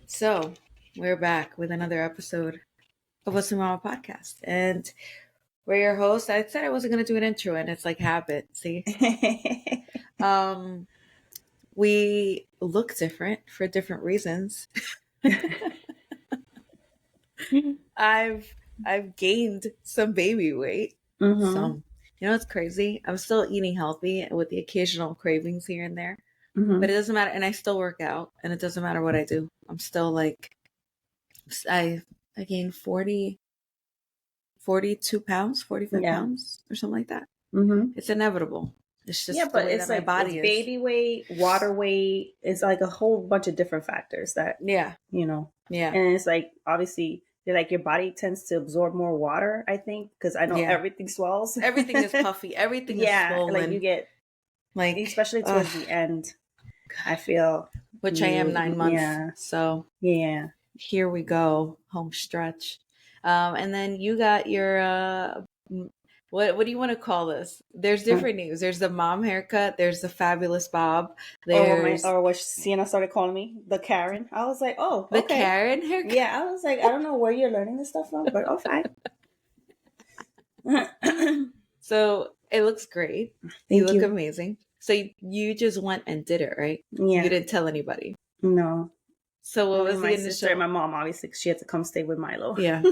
So, we're back with another episode of What's the Mama podcast. And we're your hosts. I said I wasn't going to do an intro, and it's like habit. See? We look different for different reasons. I've gained some baby weight. Some. You know what's crazy? I'm still eating healthy with the occasional cravings here and there. But it doesn't matter. And I still work out, and it doesn't matter what I do. I'm still like, I gained 42 pounds, 45 pounds or something like that. It's inevitable. It's just but it's like my body is. Baby weight, water weight. It's like a whole bunch of different factors that, and it's like, obviously, like your body tends to absorb more water, I think, because I know everything swells. Everything is puffy. Everything is swollen. Like you get, like, especially towards the end, I feel. Which I am 9 months. Yeah. So here we go, home stretch. And then you got your, what do you want to call this? There's different names. There's the mom haircut. There's the fabulous bob. Or what Sienna started calling me, the Karen. I was like, oh, okay. The Karen haircut? Yeah, I was like, I don't know where you're learning this stuff from, but fine. So it looks great. You look amazing. So you just went and did it, right? Yeah. You didn't tell anybody? No. So what was the initial? Sister and my mom, obviously, she had to come stay with Milo. Yeah.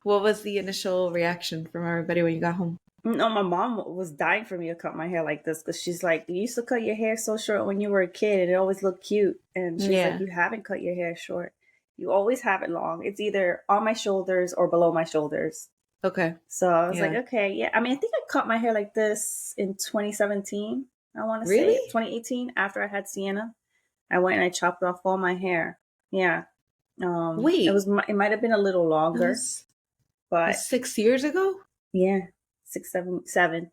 What was the initial reaction from everybody when you got home? No, my mom was dying for me to cut my hair like this because she's like, you used to cut your hair so short when you were a kid and it always looked cute. And she's like, you haven't cut your hair short. You always have it long. It's either on my shoulders or below my shoulders. Okay. So I was like, okay, yeah. I mean, I think I cut my hair like this in 2017. I want to say 2018 after I had Sienna. I went and I chopped off all my hair. Yeah. Wait. It might have been a little longer. But 6 years ago? Yeah. 6, 7.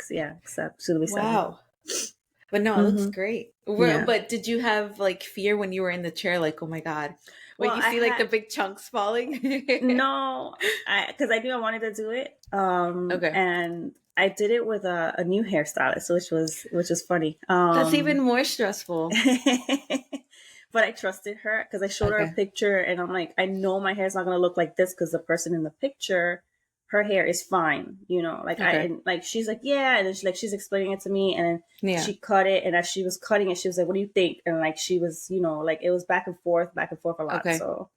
Yeah. Except soon to be 7. Wow. But no, it looks great. But did you have like fear when you were in the chair? Like, oh my God. When you see like the big chunks falling? No, because I knew I wanted to do it. Okay. And I did it with a new hairstylist, which was funny. That's even more stressful. But I trusted her because I showed her a picture and I'm like, I know my hair's not going to look like this because the person in the picture, her hair is fine, like she's like, yeah, and then she's explaining it to me, and then she cut it, and as she was cutting it, she was like, what do you think? And like she was, like it was back and forth a lot. So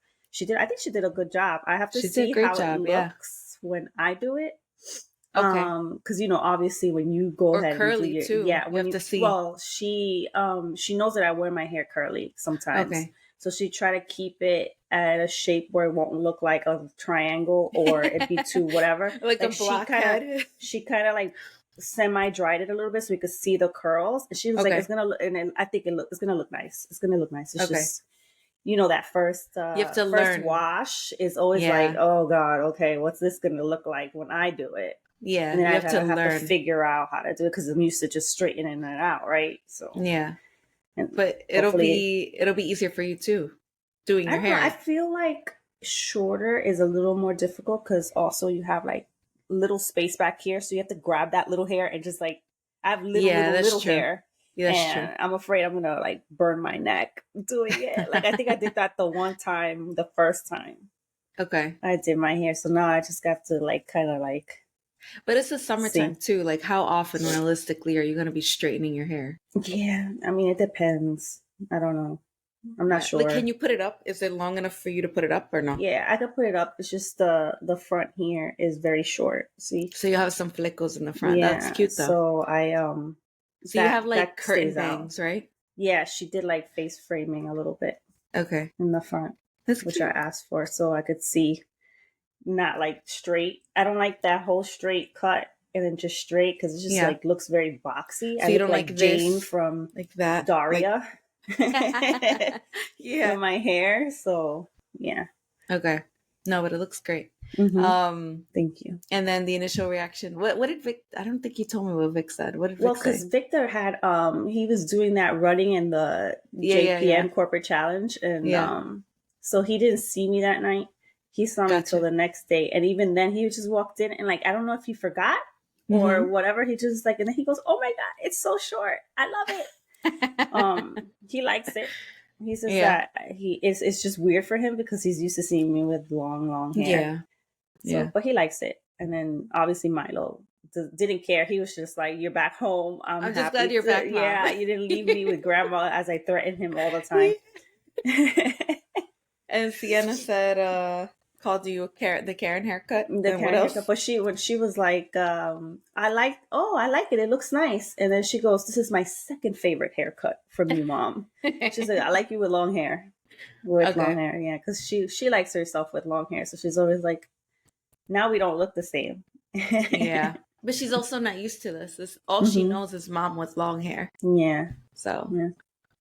I think she did a good job. I have to see how it looks when I do it. Because obviously when you go ahead curly and do too, you have to see. Well, she knows that I wear my hair curly sometimes. So she tried to keep it at a shape where it won't look like a triangle or it'd be too whatever. like a blockhead. She kind of like semi-dried it a little bit so we could see the curls. And she was like, it's gonna look, and then I think it's gonna look nice. It's gonna look nice. It's just that first you have to learn. Wash is always like, oh God, okay, what's this gonna look like when I do it? Yeah, and then I have to figure out how to do it because I'm used to just straightening it out, right? So but it'll be easier for you too, doing your hair. I feel like shorter is a little more difficult because also you have like little space back here, so you have to grab that little hair and just like I have little hair. Yeah, that's true. I'm afraid I'm gonna like burn my neck doing it. Like I think I did that the first time. Okay. I did my hair, so now I just got to like kind of like. But it's the summertime too. Like, how often, realistically, are you going to be straightening your hair? Yeah, I mean, it depends. I don't know. I'm not sure. Like, can you put it up? Is it long enough for you to put it up or no? Yeah, I can put it up. It's just the front here is very short. See, so you have some flickles in the front. Yeah, that's cute though. So So you have like curtain bangs, right? Yeah, she did like face framing a little bit. Okay. In the front, which I asked for, so I could see. Not like straight. I don't like that whole straight cut and then just straight because it just like looks very boxy. So you don't like Jane this, from like that Daria. Like... yeah, with my hair. So yeah. Okay. No, but it looks great. Thank you. And then the initial reaction. What did Vic? I don't think you told me what Vic said. What did Vic say? Because Victor had he was doing that running in the JPN corporate challenge, and so he didn't see me that night. He saw me until the next day. And even then he just walked in and like, I don't know if he forgot or whatever. He just like, and then he goes, oh my God, it's so short. I love it. He likes it. He says that it's just weird for him because he's used to seeing me with long hair. Yeah. So, but he likes it. And then obviously Milo didn't care. He was just like, "You're back home. I'm just glad you're back, Mom." Yeah, you didn't leave me with grandma as I threatened him all the time. And Sienna said, called you the Karen haircut. The Karen haircut. But when she was like, I like it. It looks nice. And then she goes, "This is my second favorite haircut from you, Mom." She said, "I like you with long hair." With long hair, yeah, because she likes herself with long hair. So she's always like, now we don't look the same. Yeah. But she's also not used to this. All she knows is Mom with long hair. Yeah. So,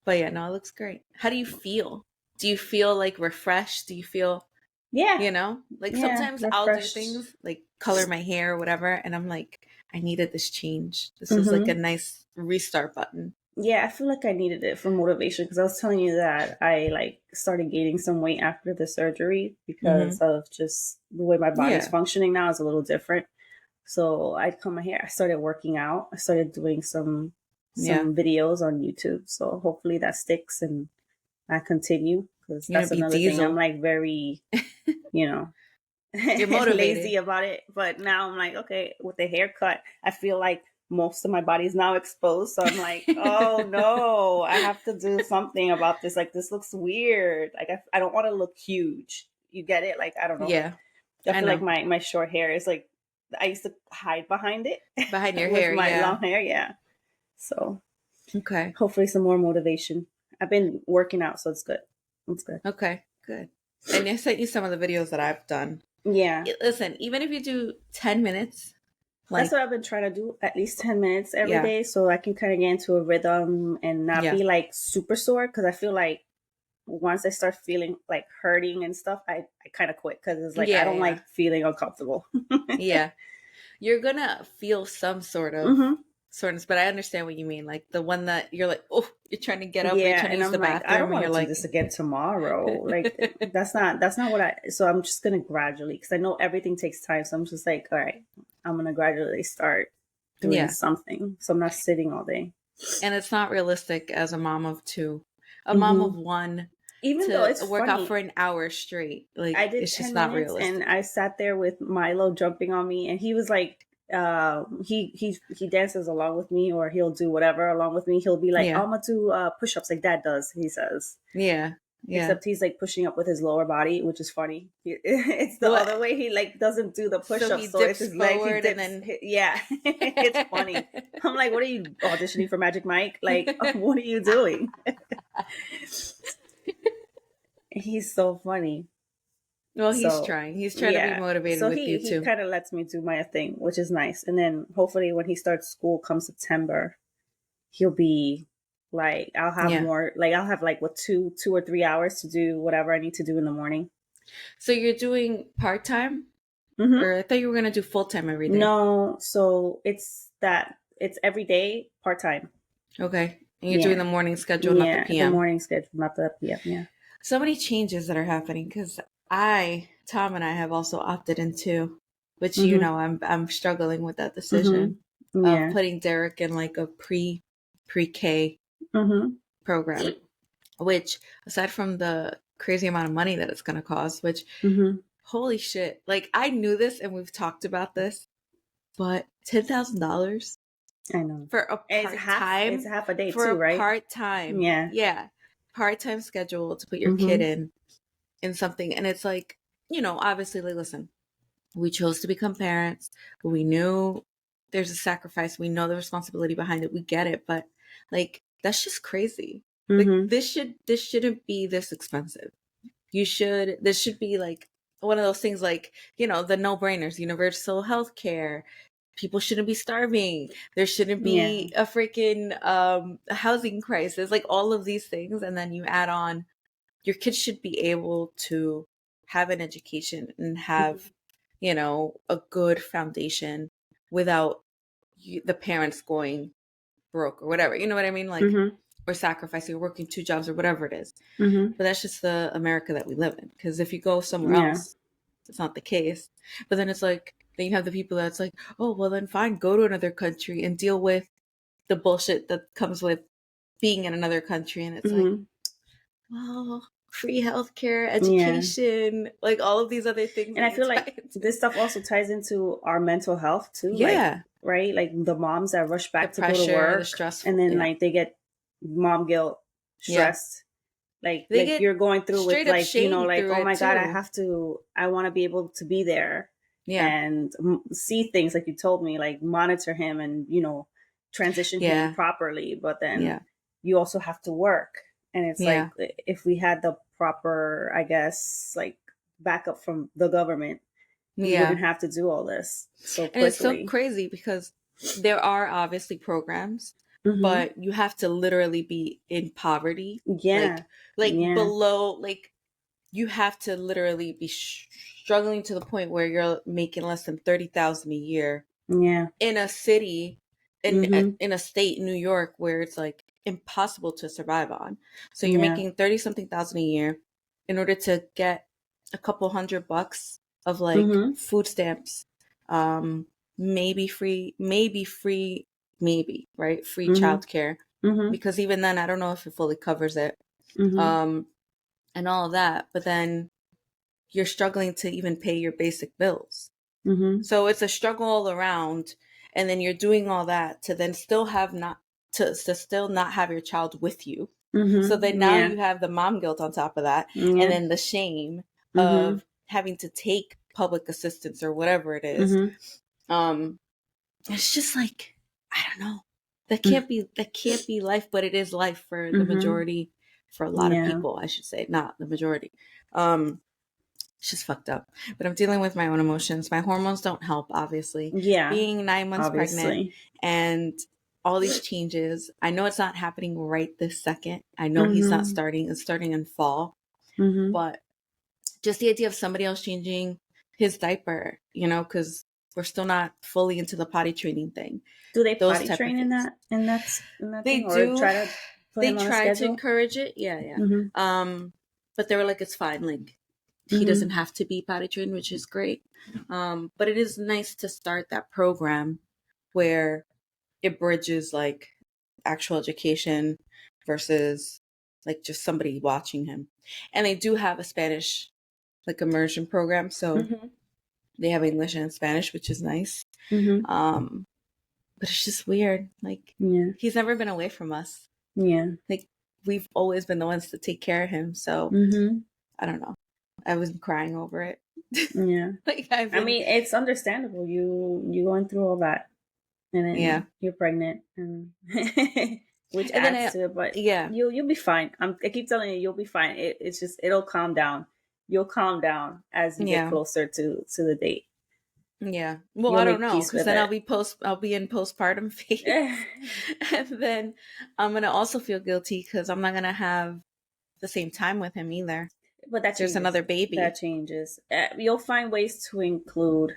but yeah, no, it looks great. How do you feel? Do you feel like refreshed? Do you feel, you know, like sometimes refreshed. I'll do things like color my hair or whatever. And I'm like, I needed this change. This is like a nice restart button. Yeah, I feel like I needed it for motivation because I was telling you that I like started gaining some weight after the surgery because of just the way my body's functioning now is a little different. So I cut my hair. I started working out. I started doing some videos on YouTube. So hopefully that sticks and I continue because that's another thing. I'm like very, you're motivated. Lazy about it. But now I'm like, okay, with the haircut, I feel like most of my body is now exposed. So I'm like, oh no, I have to do something about this. Like, this looks weird. Like, I don't want to look huge. You get it? Like, I don't know. Yeah. I feel like my short hair is like, I used to hide behind it. Behind your hair, my long hair, yeah. So, okay. Hopefully some more motivation. I've been working out, so it's good. It's good. Okay, good. And I sent you some of the videos that I've done. Yeah. Listen, even if you do 10 minutes. That's what I've been trying to do, at least 10 minutes every day, so I can kind of get into a rhythm and not be like super sore. Because I feel like once I start feeling like hurting and stuff, I kind of quit because it's like I don't like feeling uncomfortable. Yeah. You're going to feel some sort of soreness, but I understand what you mean. Like the one that you're like, oh, you're trying to get up, you're trying to use the bathroom. I don't want to do this again tomorrow. Like that's not what so I'm just going to gradually, because I know everything takes time. So I'm just like, all right, I'm going to gradually start doing something. So I'm not sitting all day. And it's not realistic as a mom of two, a mom of one, even though it's work out for an hour straight. Like I did, it's just not realistic. And I sat there with Milo jumping on me, and he was like, he dances along with me, or he'll do whatever along with me. He'll be like, I'm gonna do push-ups like Dad does, he says. Yeah. Except he's like pushing up with his lower body, which is funny. It's the other way. He like doesn't do the push-ups, so it's his legs forward and then it's funny. I'm like, what are you auditioning for Magic Mike? Like, what are you doing? He's so funny. Well, he's trying. He's trying to be motivated with you too. So he kind of lets me do my thing, which is nice. And then hopefully when he starts school come September, he'll be like, I'll have more, like I'll have like 2 or 3 hours to do whatever I need to do in the morning. So you're doing part-time? Or I thought you were going to do full-time every day. No. So it's every day part-time. Okay. And you're doing the morning schedule, not the PM. The morning schedule, not the PM. Yeah. So many changes that are happening because Tom and I have also opted into, which I'm struggling with that decision of putting Derek in like a pre-K program, which aside from the crazy amount of money that it's going to cost, which holy shit, like I knew this and we've talked about this, but $10,000. I know for a part-time. It's half a day too, right? Part-time, yeah, part-time schedule to put your kid in something, and it's like, obviously, like, listen, we chose to become parents. We knew there's a sacrifice. We know the responsibility behind it. We get it, but like that's just crazy. Like this shouldn't be this expensive. This should be like one of those things, like, the no-brainers, universal health care. People shouldn't be starving. There shouldn't be a freaking housing crisis, like all of these things. And then you add on, your kids should be able to have an education and have, a good foundation without the parents going broke or whatever. You know what I mean? Like, or sacrificing or working 2 jobs or whatever it is. But that's just the America that we live in. Because if you go somewhere else, it's not the case. But then it's like, then you have the people that's like, oh, well then fine, go to another country and deal with the bullshit that comes with being in another country. And it's like, well, free healthcare, education, like all of these other things. And I feel like this stuff also ties into our mental health too. Yeah. Like, right? Like the moms that rush back the to pressure, go to work, the stress, and then like they get mom guilt, stressed. Like you're going through with like, you know, like, oh my God, I want to be able to be there and see things like you told me, like monitor him and, you know, transition him properly. But then you also have to work. And it's like, if we had the proper, I guess, like backup from the government, we wouldn't have to do all this so quickly. And it's so crazy because there are obviously programs, but you have to literally be in poverty. Like below, like you have to literally be struggling to the point where you're making less than $30,000 a year. In a city, in a state, New York, where it's like impossible to survive on. So you're making 30 something thousand a year in order to get a couple $100 of like food stamps, maybe free, right? Free childcare. Because even then, I don't know if it fully covers it. And all of that. But then you're struggling to even pay your basic bills. So it's a struggle all around. And then you're doing all that to then still have still not have your child with you. So then now you have the mom guilt on top of that. And then the shame of having to take public assistance or whatever it is. It's just like, I don't know. That can't be life, but it is life for the majority, for a lot of people, I should say, not the majority. It's just fucked up. But I'm dealing with my own emotions. My hormones don't help, obviously. Being 9 months pregnant and all these changes. I know it's not happening right this second. I know he's not starting. It's starting in fall. But just the idea of somebody else changing his diaper, you know, because we're still not fully into the potty training thing. Do they potty train in that they thing? do. Or try to they try to encourage it. But they were like, it's fine. Like, he doesn't have to be potty trained, which is great. But it is nice to start that program where it bridges like actual education versus like just somebody watching him. And they do have a Spanish like immersion program. So they have English and Spanish, which is nice. But it's just weird. Like, he's never been away from us. Like, we've always been the ones to take care of him. So I don't know. I was crying over it. Like, I mean, it's understandable. You going through all that, and then you're pregnant, and which adds to it. But you'll be fine. I keep telling you, you'll be fine. It's just it'll calm down. You'll calm down as you get closer to the date. Yeah. Well, you'll I don't know, because then I'll be in postpartum phase, and then I'm gonna also feel guilty because I'm not gonna have the same time with him either. But that there's another baby. That changes. You'll find ways to include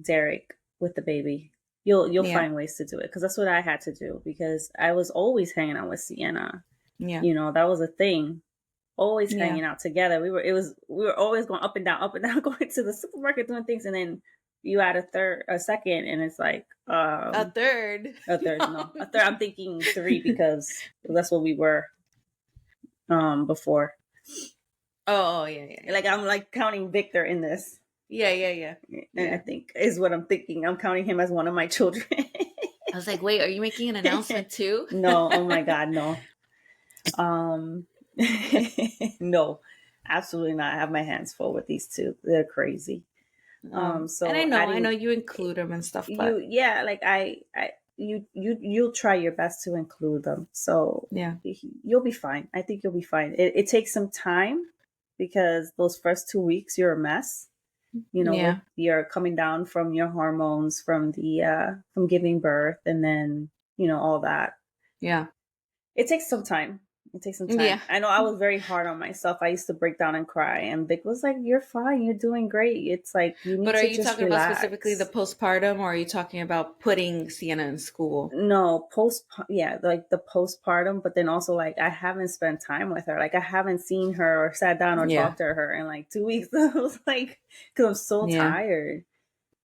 Derek with the baby. You'll find ways to do it, because that's what I had to do, because I was always hanging out with Sienna. You know, that was a thing. Always hanging out together. We were always going up and down, going to the supermarket doing things, and then you add a second, and it's like a third. No, a third. I'm thinking 3 because that's what we were before. Oh yeah. Like, I'm like counting Victor in this. Yeah. And I think is what I'm thinking. I'm counting him as one of my children. I was like, wait, are you making an announcement too? No, oh my God, no. No, absolutely not. I have my hands full with these two. They're crazy. So, and I know you include them and stuff, but you'll try your best to include them. So you'll be fine. I think you'll be fine. It takes some time, because those first 2 weeks you're a mess. You know, you're coming down from your hormones, from from giving birth, and then, you know, all that. It takes some time. I know I was very hard on myself. I used to break down and cry, and Vic was like, "You're fine. You're doing great." It's like, you need to just relax. But are you talking about specifically the postpartum, or are you talking about putting Sienna in school? No, like the postpartum, but then also, like, I haven't spent time with her. Like, I haven't seen her or sat down or talked to her in like 2 weeks. I was like, because I'm so tired.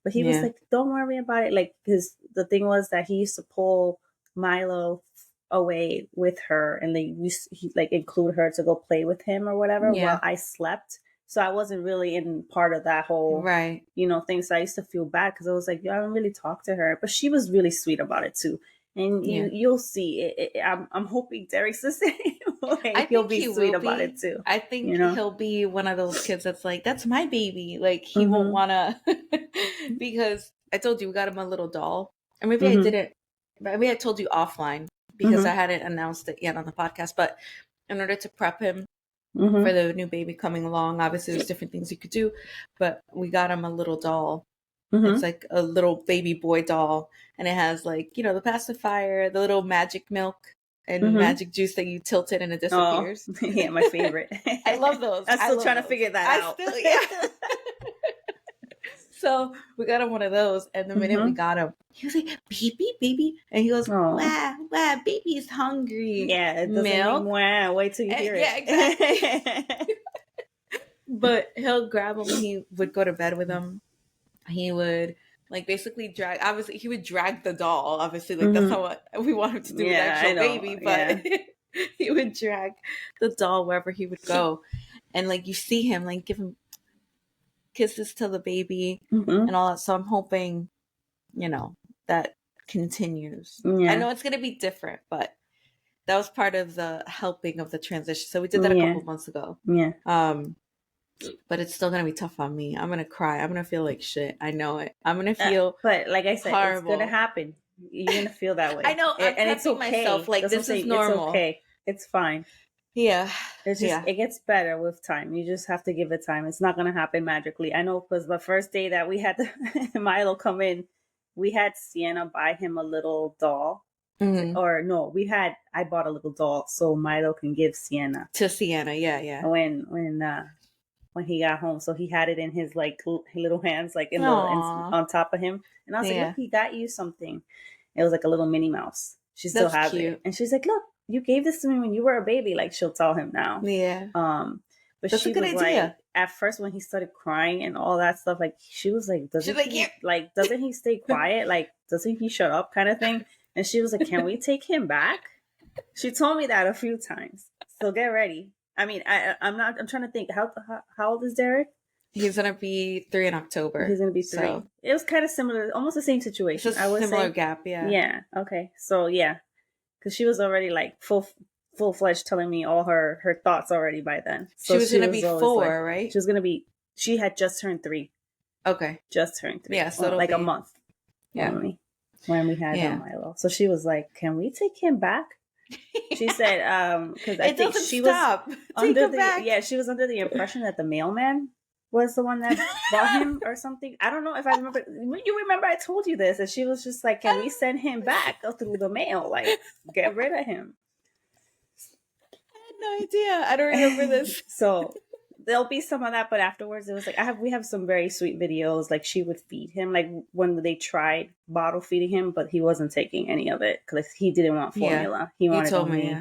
But he was like, "Don't worry about it." Like, because the thing was that he used to pull Milo away with her, and they used he like include her to go play with him or whatever while I slept. So I wasn't really in part of that whole thing. So I used to feel bad because I was like, I don't really talk to her, but she was really sweet about it too. And you'll see. I'm hoping Derek's the same way. He'll be sweet about it too. I think he'll be one of those kids that's like, that's my baby. Like he won't wanna because I told you we got him a little doll. Or maybe I didn't. Maybe I told you offline because I hadn't announced it yet on the podcast. But in order to prep him for the new baby coming along, obviously there's different things you could do. But we got him a little doll. It's like a little baby boy doll, and it has like the pacifier, the little magic milk and magic juice that you tilt it and it disappears. Oh, yeah, my favorite. I love those. I'm still trying to figure that out. So we got him one of those, and the minute we got him, he was like, "Baby, baby," and he goes, "Wah, wah, baby's hungry." Yeah, it doesn't milk. Wah, wait till you hear it. Yeah, exactly. But he'll grab him. He would go to bed with him. He would like basically drag. Obviously, he would drag the doll. Obviously, like that's not what we want him to do with actual baby. But he would drag the doll wherever he would go, and like you see him like give him kisses to the baby and all that. So I'm hoping, that continues. I know it's gonna be different, but that was part of the helping of the transition. So we did that a couple months ago. Yeah. But it's still gonna be tough on me. I'm gonna cry. I'm gonna feel like shit. I know it. I'm gonna feel but like I said, horrible. It's gonna happen. You're gonna feel that way. I know. And it's okay. Myself like this is normal. It's okay. It's fine. Yeah. It's just it gets better with time. You just have to give it time. It's not gonna happen magically. I know because the first day that we had Milo come in, we had Sienna buy him a little doll. Or no, I bought a little doll so Milo can give Sienna. To Sienna, yeah. When he got home, so he had it in his like little hands, like on top of him, and I was like, "Look, he got you something." It was like a little Minnie Mouse. She still has it, and she's like, "Look, you gave this to me when you were a baby." Like she'll tell him now. Yeah. But that's she a good was idea. Like, at first when he started crying and all that stuff, like she was like, doesn't he stay quiet? Like, doesn't he shut up? Kind of thing. And she was like, "Can we take him back?" She told me that a few times. So get ready. I mean, I'm trying to think. How old is Derek? He's going to be 3 in October. He's going to be 3. So. It was kind of similar, almost the same situation. I would similar say. Gap, yeah. Yeah, okay. So, yeah. Because she was already like full-fledged telling me all her thoughts already by then. So she was going to be 4, right? She was going to be, she had just turned 3. Okay. Just turned 3. Yeah, so like a month. Yeah. When we had Milo. So she was like, "Can we take him back?" She said, because I think she was she was under the impression that the mailman was the one that bought him or something. I don't know if I remember. You remember I told you this, and she was just like, "Can we send him back through the mail? Like, get rid of him." I had no idea. I don't remember this. So there'll be some of that, but afterwards it was like we have some very sweet videos. Like she would feed him, like when they tried bottle feeding him, but he wasn't taking any of it because he didn't want formula. He wanted only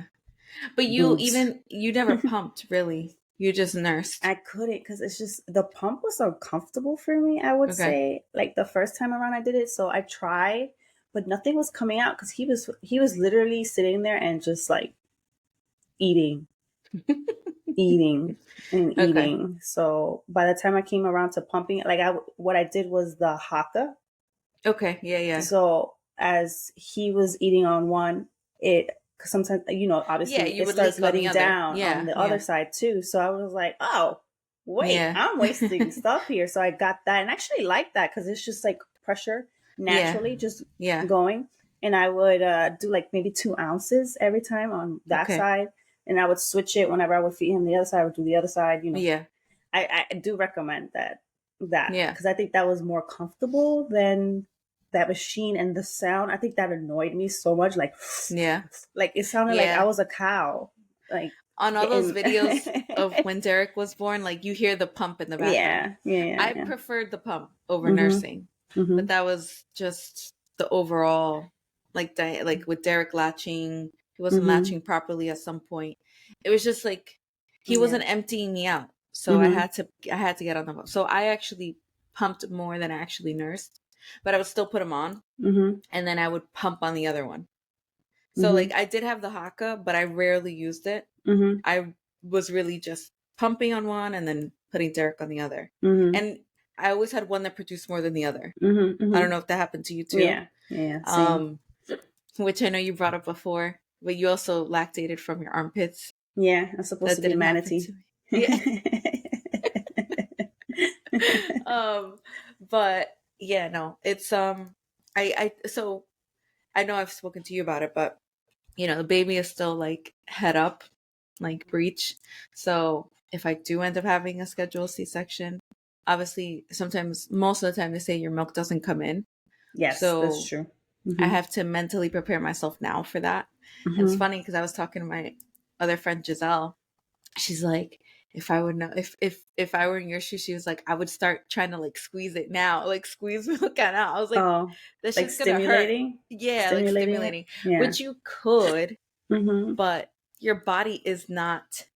But you never pumped, really. You just nursed. I couldn't because it's just the pump was uncomfortable for me. I would say like the first time around I did it, so I tried, but nothing was coming out because he was literally sitting there and just like eating. Eating. So by the time I came around to pumping, like what I did was the haka. Okay. Yeah. So as he was eating on one, cause sometimes obviously it starts letting down on the other side too. So I was like, oh wait, I'm wasting stuff here. So I got that and actually liked that because it's just like pressure naturally just going. And I would do like maybe 2 ounces every time on that side. And I would switch it whenever I would feed him the other side. I would do the other side, Yeah. I do recommend that. Yeah. Because I think that was more comfortable than that machine and the sound. I think that annoyed me so much. Like, like it sounded like I was a cow. Like on all those videos of when Derek was born, like you hear the pump in the background. I preferred the pump over nursing, but that was just the overall, like with Derek latching. He wasn't latching properly at some point. It was just like he wasn't emptying me out, so I had to get on the pump. So I actually pumped more than I actually nursed, but I would still put him on, and then I would pump on the other one. So like I did have the Haka, but I rarely used it. I was really just pumping on one and then putting Derek on the other. And I always had one that produced more than the other. I don't know if that happened to you too. Yeah. Same. Which I know you brought up before, but you also lactated from your armpits. Yeah, I'm supposed to be a manatee. Yeah. But yeah, no, it's so I know I've spoken to you about it, but you know, the baby is still like head up, like breech. So if I do end up having a scheduled C-section, obviously most of the time they say your milk doesn't come in. Yes, so that's true. I have to mentally prepare myself now for that. And it's funny because I was talking to my other friend Giselle. She's like, if I would know, if I were in your shoes, she was like, I would start trying to like squeeze it now, like squeeze milk out. I was like, this like shit's gonna hurt. Yeah, like stimulating, which you could, but your body is not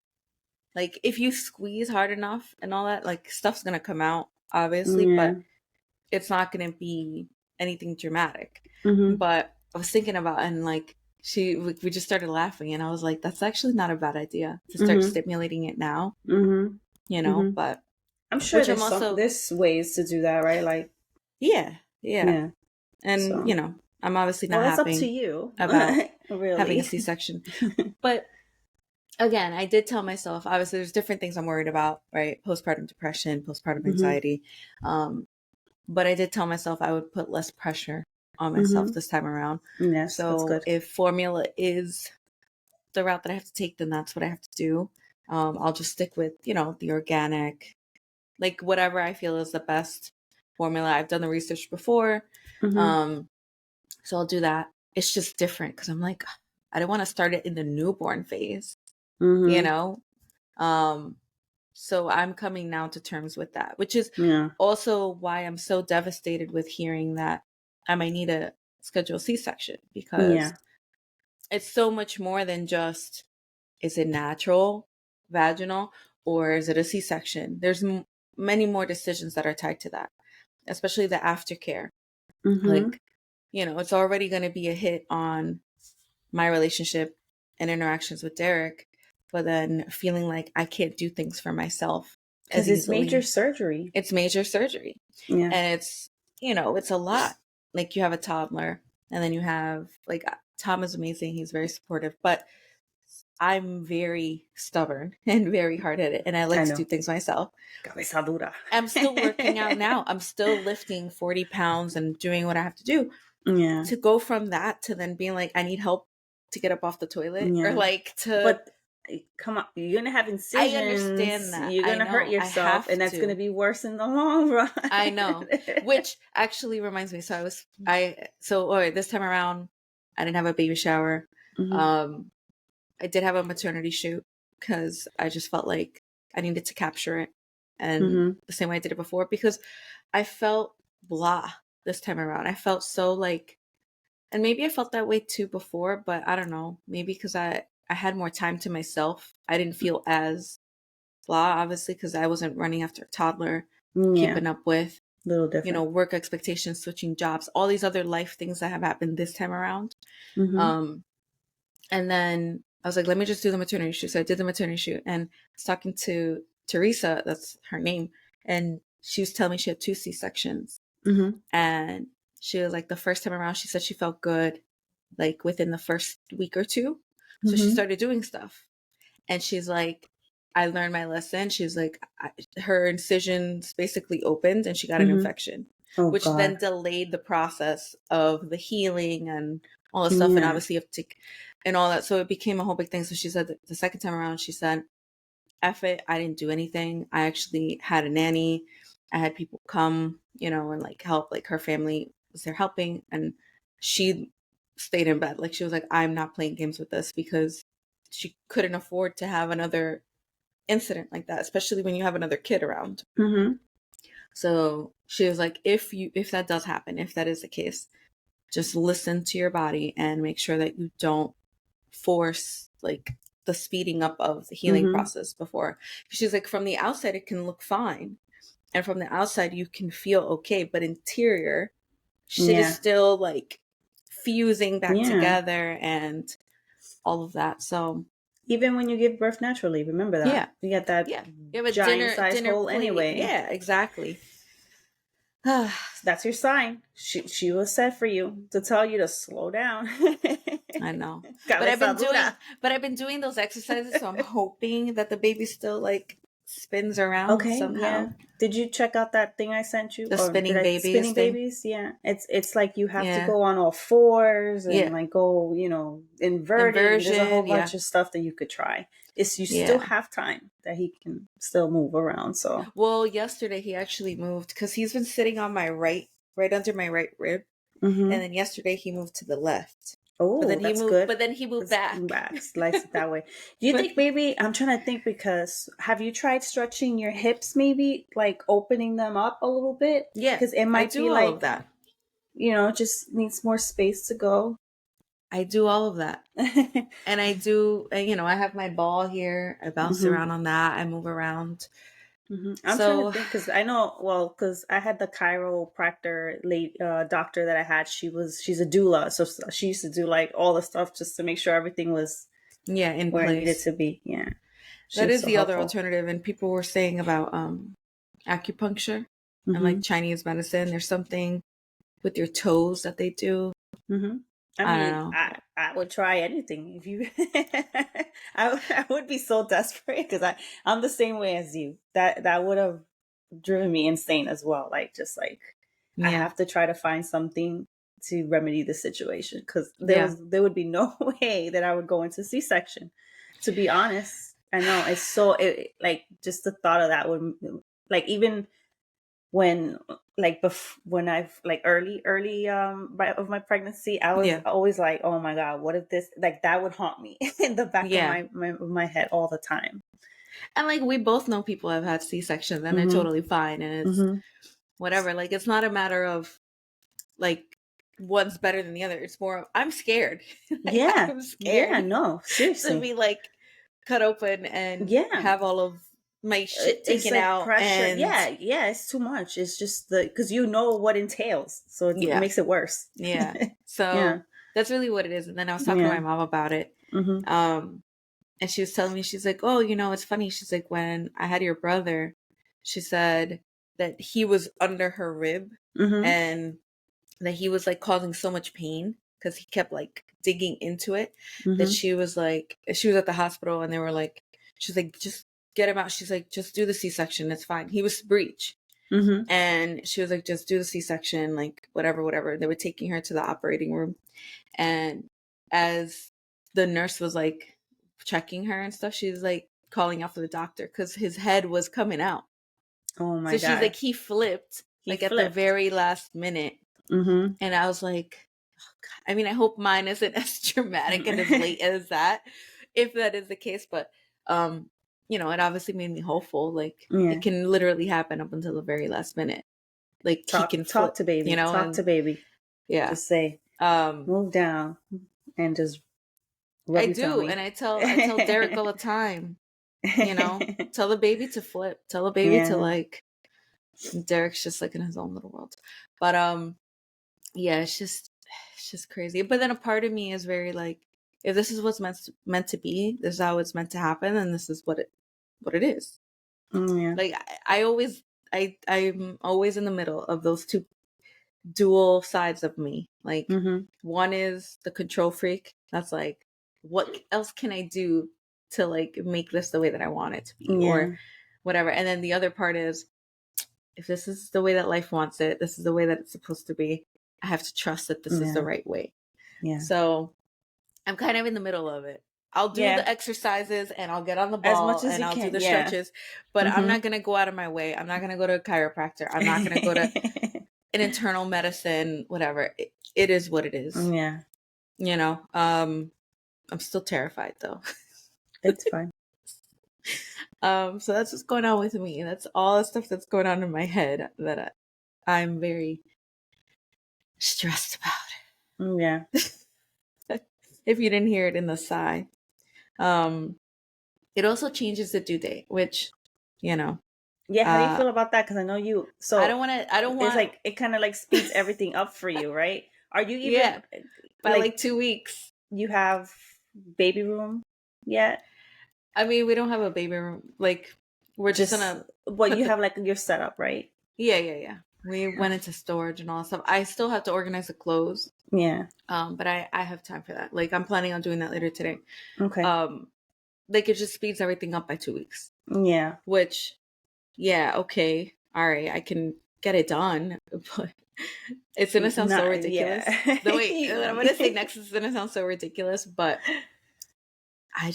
like, if you squeeze hard enough and all that, like stuff's gonna come out, obviously, but it's not gonna be anything dramatic. But I was thinking about, and like we just started laughing, and I was like, that's actually not a bad idea to start stimulating it now. You know, but I'm sure there's ways to do that, right? Like yeah. And so, you know, I'm obviously not that's happy up to you about really having a C-section. But again, I did tell myself, obviously there's different things I'm worried about, right? Postpartum depression, postpartum anxiety. But I did tell myself I would put less pressure on myself this time around. Yes, so that's good. If formula is the route that I have to take, then that's what I have to do. I'll just stick with, you know, the organic, like whatever I feel is the best formula. I've done the research before. So I'll do that. It's just different because I'm like, I don't want to start it in the newborn phase, you know? So I'm coming now to terms with that, which is also why I'm so devastated with hearing that I might need a scheduled C-section, because it's so much more than just, is it natural, vaginal, or is it a C-section? There's many more decisions that are tied to that, especially the aftercare. Like, you know, it's already going to be a hit on my relationship and interactions with Derek, but then feeling like I can't do things for myself because it's major surgery. It's major surgery. And it's, you know, it's a lot. Like you have a toddler, and then you have, like, Tom is amazing. He's very supportive, but I'm very stubborn and very hard-headed, and I like to do things myself. Cabeza dura. I'm still working out now. I'm still lifting 40 pounds and doing what I have to do. To go from that to then being like, I need help to get up off the toilet, or like to... But come on, you're gonna have incisions. I understand that. You're gonna hurt yourself, and that's gonna be worse in the long run. I know. Which actually reminds me. So this time around, I didn't have a baby shower. I did have a maternity shoot because I just felt like I needed to capture it, and the same way I did it before, because I felt blah this time around. I felt so like, and maybe I felt that way too before, but I don't know. Maybe because I had more time to myself. I didn't feel as blah, obviously, because I wasn't running after a toddler, keeping up with, little different, you know, work expectations, switching jobs, all these other life things that have happened this time around. And then I was like, let me just do the maternity shoot. So I did the maternity shoot, and I was talking to Teresa, that's her name, and she was telling me she had 2 C-sections. And she was like, the first time around, she said she felt good, like within the first week or 2. So she started doing stuff, and she's like, I learned my lesson. She's like, her incisions basically opened, and she got an infection, which then delayed the process of the healing and all the stuff. And obviously you have to, and all that. So it became a whole big thing. So she said the second time around, she said, F it, I didn't do anything. I actually had a nanny. I had people come, you know, and like help, like her family was there helping. And she stayed in bed. Like she was like, I'm not playing games with this, because she couldn't afford to have another incident like that, especially when you have another kid around. So she was like, if that does happen, if that is the case, just listen to your body and make sure that you don't force like the speeding up of the healing process before. She's like, from the outside it can look fine, and from the outside you can feel okay, but interior shit is still like fusing back together and all of that. So even when you give birth naturally, remember that. You got that giant size hole plate. Anyway. Yeah, exactly. That's your sign. She was set for you to tell you to slow down. I know. But I've been doing those exercises, so I'm hoping that the baby still like spins around somehow. Yeah. Did you check out that thing I sent you? The spinning babies. Yeah. It's like you have to go on all fours and like go, inverted. There's a whole bunch of stuff that you could try. You still have time that he can still move around. So yesterday he actually moved because he's been sitting on my right under my right rib, and then yesterday he moved to the left. Oh, but then that's good. But then he moved back. Slice it that way. Do you think maybe, I'm trying to think, because have you tried stretching your hips, maybe like opening them up a little bit? Yeah, because it might be like all of that. Just needs more space to go. I do all of that. And I do, I have my ball here. I bounce around on that. I move around. I'm trying to think, because I know, because I had the chiropractor doctor that I had. She's a doula. So she used to do like all the stuff just to make sure everything was in where place. It needed to be. Yeah. That is the other alternative. And people were saying about acupuncture and like Chinese medicine. There's something with your toes that they do. I mean, I would try anything if you. I would be so desperate because I'm the same way as you. That would have driven me insane as well. Like just like I have to try to find something to remedy the situation, because there would be no way that I would go into C-section. To be honest, I know it's so like just the thought of that would like even. When when I've like early of my pregnancy, I was always like, oh my God, what if this, like that would haunt me in the back of my head all the time. And like we both know people have had C-sections and they're totally fine, and it's whatever. Like it's not a matter of like one's better than the other. It's more of, I'm scared. I'm scared. Yeah, no, seriously. To be like cut open and have all of my shit taken like out. Pressure. And it's too much. It's just because you know what entails, so it makes it worse. So that's really what it is. And then I was talking to my mom about it, and she was telling me, she's like, oh, it's funny, she's like, when I had your brother, she said that he was under her rib and that he was like causing so much pain because he kept like digging into it, that she was at the hospital and they were like, she's like, just get him out. She's like, just do the C-section. It's fine. He was breech. And she was like, just do the C-section, like whatever. They were taking her to the operating room. And as the nurse was like checking her and stuff, she was like calling out for the doctor because his head was coming out. Oh my God. So she's like, he flipped at the very last minute. And I was like, oh God. I mean, I hope mine isn't as dramatic and as late as that, if that is the case. But, it obviously made me hopeful. Like it can literally happen up until the very last minute. Like he can talk to baby, to baby. Yeah. Just say, move down and just rub I do. Tummy. And I tell Derek all the time, tell the baby to flip, tell the baby to like, Derek's just like in his own little world. But, it's just crazy. But then a part of me is very like, if this is what's meant to be, this is how it's meant to happen, and this is what it is. Like I'm always in the middle of those two dual sides of me. Like one is the control freak. That's like, what else can I do to like make this the way that I want it to be, or whatever. And then the other part is, if this is the way that life wants it, this is the way that it's supposed to be, I have to trust that this is the right way. So I'm kind of in the middle of it. I'll do the exercises and I'll get on the ball as much as and I'll do the stretches, but I'm not going to go out of my way. I'm not going to go to a chiropractor. I'm not going to go to an internal medicine, whatever. It is what it is. I'm still terrified though. It's fine. So that's what's going on with me. That's all the stuff that's going on in my head that I'm very stressed about. If you didn't hear it in the sigh. It also changes the due date, which, how do you feel about that? Because I know you. So I don't want. It's like it kind of like speeds everything up for you, right? Are you even? by like 2 weeks. You have baby room yet? I mean, we don't have a baby room. Like, we're just gonna. Well, you have like your setup, right? Yeah. We went into storage and all that stuff. I still have to organize the clothes. Yeah. But I have time for that. Like, I'm planning on doing that later today. Okay. Like, it just speeds everything up by 2 weeks. Yeah. Which, yeah, okay, all right, I can get it done, but it's gonna sound so ridiculous. Yeah. Wait, what I'm gonna say next is gonna sound so ridiculous, but I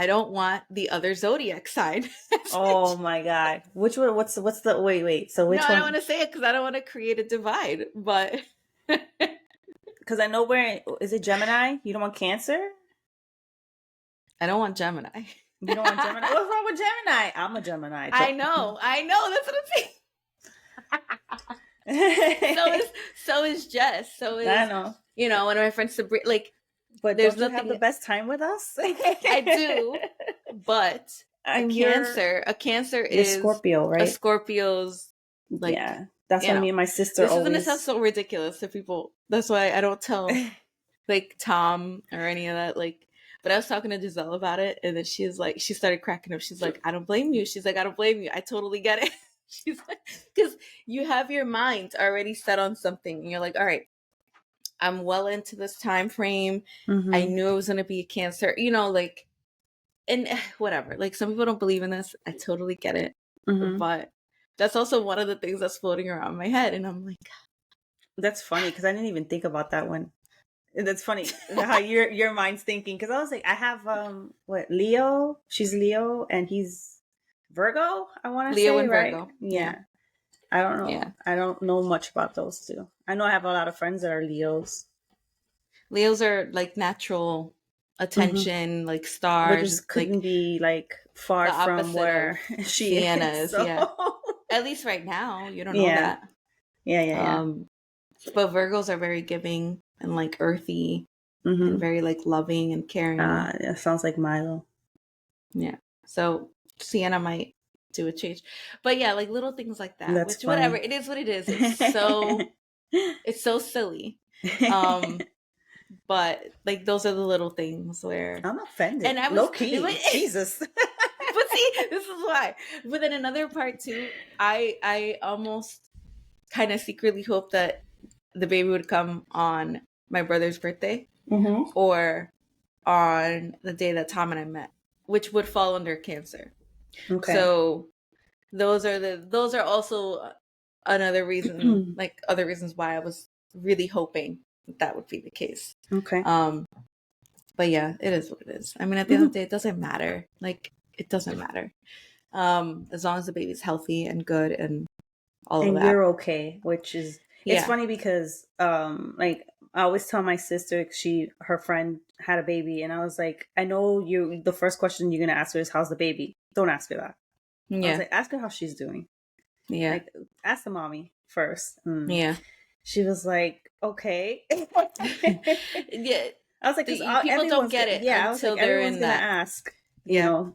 don't want the other zodiac sign. Oh my God. Which one? What's the, wait. So which one? I don't want to say it because I don't want to create a divide, but. Because I know is it Gemini? You don't want Cancer? I don't want Gemini. You don't want Gemini? What's wrong with Gemini? I'm a Gemini. I know. That's what I'm saying. So is Jess. So is, I know. You know, one of my friends, Sabrina, like, but there's nothing. Have the best time with us? I do, but a Cancer is Scorpio, right? A Scorpio's, like, yeah. That's what me and my sister this always. This is gonna sound so ridiculous to people. That's why I don't tell like Tom or any of that. Like, but I was talking to Giselle about it, and then she started cracking up. She's like, I don't blame you. She's like, I don't blame you. I totally get it. She's like, because you have your mind already set on something, and you're like, all right, I'm well into this time frame. Mm-hmm. I knew it was gonna be a Cancer, you know, like, and whatever. Like, some people don't believe in this. I totally get it, but that's also one of the things that's floating around my head, and I'm like, that's funny because I didn't even think about that one. That's funny how your mind's thinking, because I was like, I have Leo. She's Leo and he's Virgo. I want to say Leo and right? Virgo. Yeah. I don't know. Yeah. I don't know much about those two. I know I have a lot of friends that are Leos. Leos are like natural attention, like stars. Which just couldn't be like far from where she is. So. Yeah. At least right now, you don't know that. Yeah. But Virgos are very giving and like earthy and very like loving and caring. Yeah, sounds like Milo. Yeah. So Sienna might do a change. But yeah, like little things like that. That's funny. Whatever. It is what it is. It's so silly. But like those are the little things where I'm offended. And I was low key. Jesus. But see, this is why. But then another part too, I almost kind of secretly hope that the baby would come on my brother's birthday or on the day that Tom and I met, which would fall under Cancer. Okay. So those are also another reason, like other reasons why I was really hoping that would be the case. Okay. But yeah, it is what it is. I mean, at the end of the day, it doesn't matter. Like, it doesn't matter. As long as the baby's healthy and good and all of that. And you're okay, which is, it's funny because, like, I always tell my sister, her friend had a baby, and I was like, I know the first question you're going to ask her is, how's the baby? Don't ask her that. Yeah. I was like, ask her how she's doing. Yeah. Like, ask the mommy first. Yeah. She was like, okay. Yeah. I was like, people don't get it until they're in that. Ask, you know,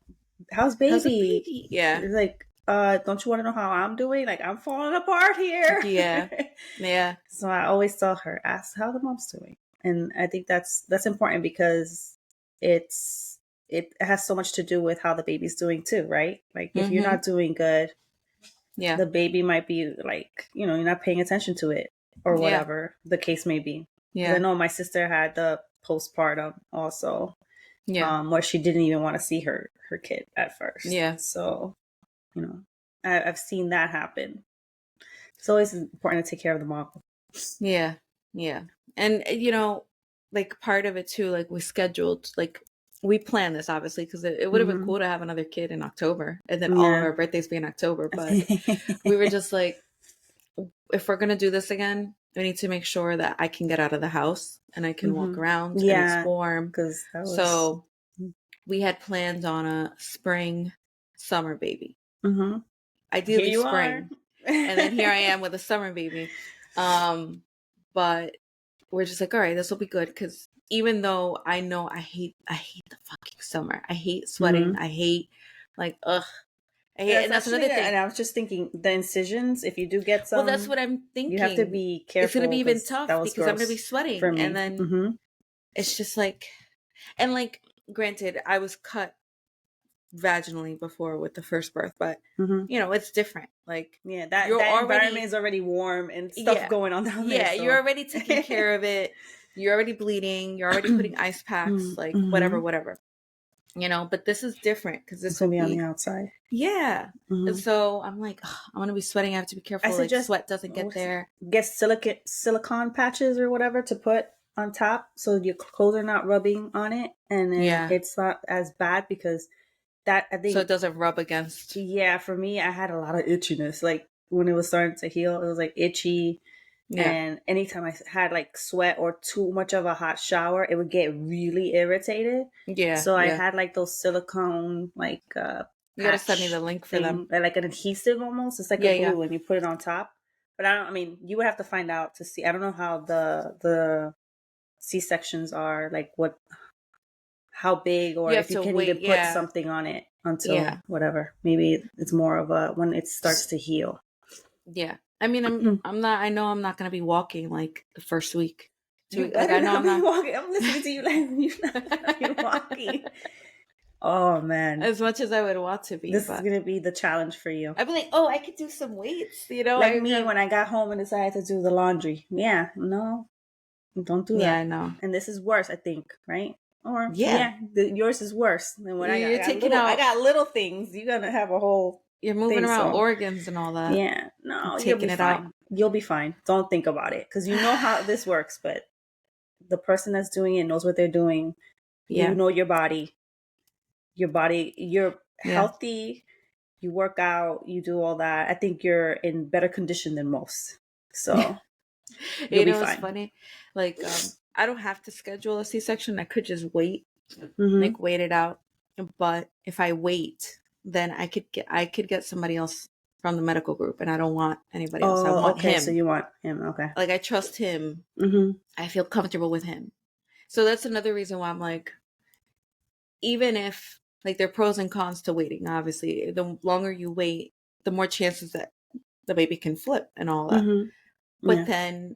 how's baby? Yeah. It's like, don't you want to know how I'm doing? Like, I'm falling apart here. Yeah. So I always tell her, ask how the mom's doing. And I think that's important because it has so much to do with how the baby's doing too, right? Like, if you're not doing good, the baby might be like, you know, you're not paying attention to it or whatever the case may be. Yeah. I know my sister had the postpartum also, where she didn't even want to see her kid at first. Yeah. So, you know, I've seen that happen. So it's important to take care of the mom. Yeah. Yeah. And, you know, like part of it too, like we scheduled, like we planned this obviously because it would have been cool to have another kid in October and then all of our birthdays be in October. But we were just like, if we're going to do this again, we need to make sure that I can get out of the house and I can walk around and it's warm. So we had planned on a summer baby. Ideally spring. And then here I am with a summer baby. But we're just like, all right, this will be good. Because even though I know I hate the fucking summer. I hate sweating. I hate like, ugh. And that's another thing. And I was just thinking, the incisions, if you do get some, well, that's what I'm thinking. You have to be careful. It's going to be even tough because I'm going to be sweating, and then it's just like, and like, granted, I was cut vaginally before with the first birth, but you know, it's different. Like, that environment is already warm and stuff going on down there. So. You're already taking care of it. You're already bleeding. You're already putting ice packs, like whatever. You know, but this is different because this will be on the outside. Yeah. And so I'm like, I'm gonna be sweating. I have to be careful. Like, sweat doesn't get there. Get silicone patches or whatever to put on top so your clothes are not rubbing on it, and then it's not as bad because that, I think, so it doesn't rub against. Yeah, for me, I had a lot of itchiness. Like when it was starting to heal, it was like itchy. Yeah. And anytime I had like sweat or too much of a hot shower, it would get really irritated. Yeah. So I had like those silicone, like you gotta send me the link for them. Like an adhesive almost. It's like a glue when you put it on top. But I mean, you would have to find out to see. I don't know how the C-sections are, like how big, or if you can even put something on it until whatever. Maybe it's more of a when it starts to heal. Yeah. I mean, I know I'm not going to be walking like the first week. Like, I know I'm not walking. I'm listening to you like you're not going to be walking. Oh, man. As much as I would want to be. This is going to be the challenge for you. I'd be like, I could do some weights, you know? Like me when I got home and decided to do the laundry. Yeah, no, don't do that. Yeah, I know. And this is worse, I think, right? Or, yours is worse than what I got. I got little things. You're going to have a whole... You're moving around organs and all that. Yeah. No, taking it out. You'll be fine. Don't think about it because you know how this works. But the person that's doing it knows what they're doing. Yeah. You know your body. You're healthy. You work out. You do all that. I think you're in better condition than most. So you'll be fine. It's funny. Like, I don't have to schedule a C-section. I could just wait, like wait it out. But if I wait, then I could get somebody else from the medical group, and I don't want anybody else. I want him. So you want him, okay? Like, I trust him. I feel comfortable with him. So that's another reason why I'm like, even if like there are pros and cons to waiting. Obviously, the longer you wait, the more chances that the baby can flip and all that. But then,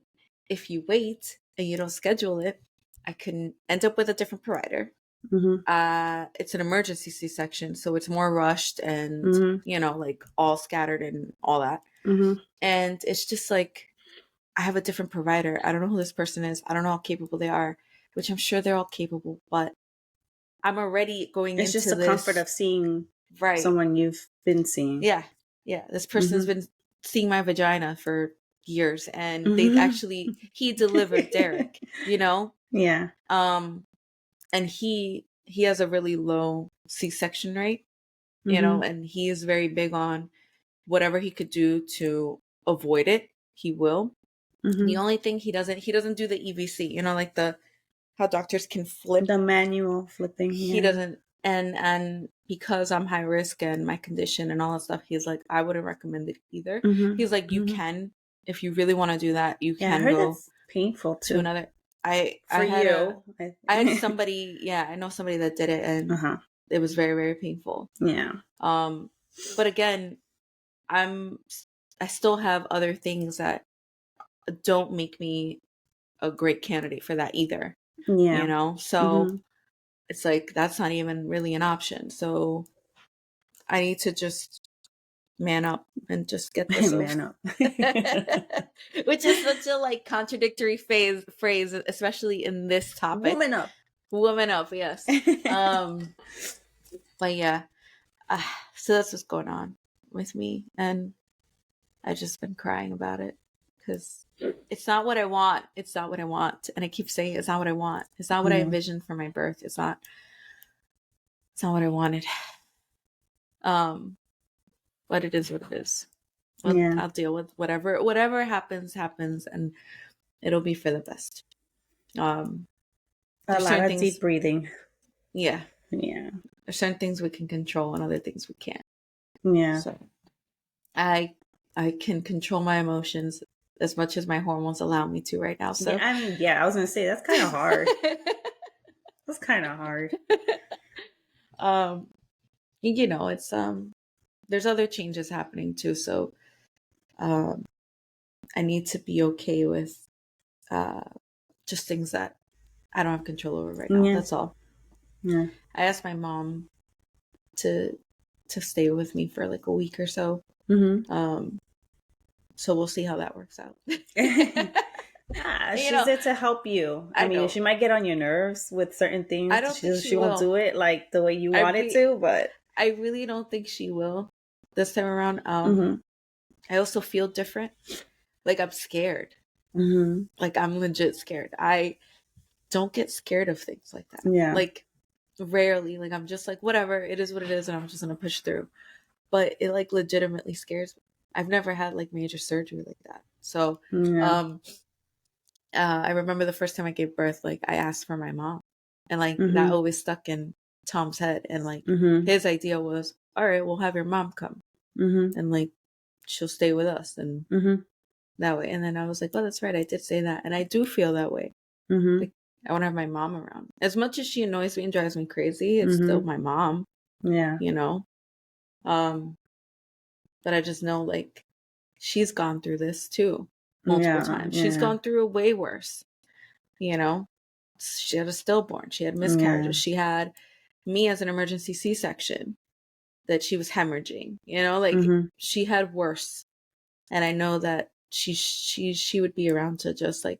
if you wait and you don't schedule it, I can end up with a different provider. It's an emergency C-section, so it's more rushed and you know, like all scattered and all that. And it's just like, I have a different provider. I don't know who this person is. I don't know how capable they are, which I'm sure they're all capable, but I'm already going into this. It's just the comfort of seeing someone you've been seeing. Yeah. This person's been seeing my vagina for years, and they actually, he delivered Derek, you know? Yeah. And he has a really low C-section rate, you know, and he is very big on whatever he could do to avoid it, he will. The only thing he doesn't do the EVC, you know, like how doctors can flip. The manual flipping. He doesn't, and because I'm high risk and my condition and all that stuff, he's like, I wouldn't recommend it either. He's like, you can, if you really want to do that, you can go. It's painful too. To another. I had somebody, I know somebody that did it, and it was very, very painful. Yeah. But again, I still have other things that don't make me a great candidate for that either. Yeah. You know? So it's like, that's not even really an option. So I need to just man up and just get this man up. Which is such a like contradictory phrase, especially in this topic. Woman up, yes. But yeah, so that's what's going on with me, and I've just been crying about it because it's not what I want. It's not what I want, and I keep saying it's not what I want. It's not what I envisioned for my birth. It's not what I wanted. But it is what it is. I'll deal with whatever happens, and it'll be for the best. A lot of deep breathing. Yeah. There's certain things we can control and other things we can't. Yeah. So I can control my emotions as much as my hormones allow me to right now. So I was gonna say that's kind of hard. That's kind of hard. You know, it's there's other changes happening too. So I need to be okay with just things that I don't have control over right now. That's all. Yeah. I asked my mom to stay with me for like a week or so. So we'll see how that works out. She's there to help you. I mean, she might get on your nerves with certain things. I don't think she won't do it like the way you want it to, but I really don't think she will this time around. I also feel different. Like I'm scared. Like I'm legit scared. I don't get scared of things like that. Yeah. Like rarely. Like I'm just like, whatever, it is what it is, and I'm just gonna push through. But it like legitimately scares me. I've never had like major surgery like that. So I remember the first time I gave birth, like I asked for my mom, and like that always stuck in Tom's head. And like his idea was, all right, we'll have your mom come, and like she'll stay with us, and that way. And then I was like, oh, that's right, I did say that, and I do feel that way. Like I want to have my mom around. As much as she annoys me and drives me crazy, it's still my mom. Yeah, you know. But I just know like she's gone through this too. Multiple times. She's gone through it way worse. You know, she had a stillborn. She had miscarriages. She had me as an emergency C-section that she was hemorrhaging. You know, like she had worse. And I know that she would be around to just like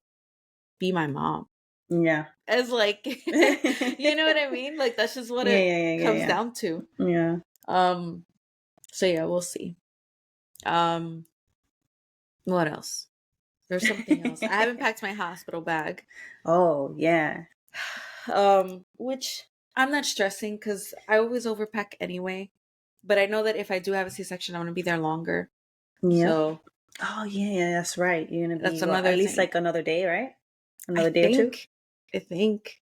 be my mom. Yeah. As like, you know what I mean? Like that's just what it comes down to. Yeah. So yeah, we'll see. What else? There's something else. I haven't packed my hospital bag. Oh, yeah. Which I'm not stressing because I always overpack anyway. But I know that if I do have a C-section, I'm going to be there longer. Yeah. So. Oh, yeah, that's right. You're going to be that's another at least thing. like another day, right? Another day or two? I think.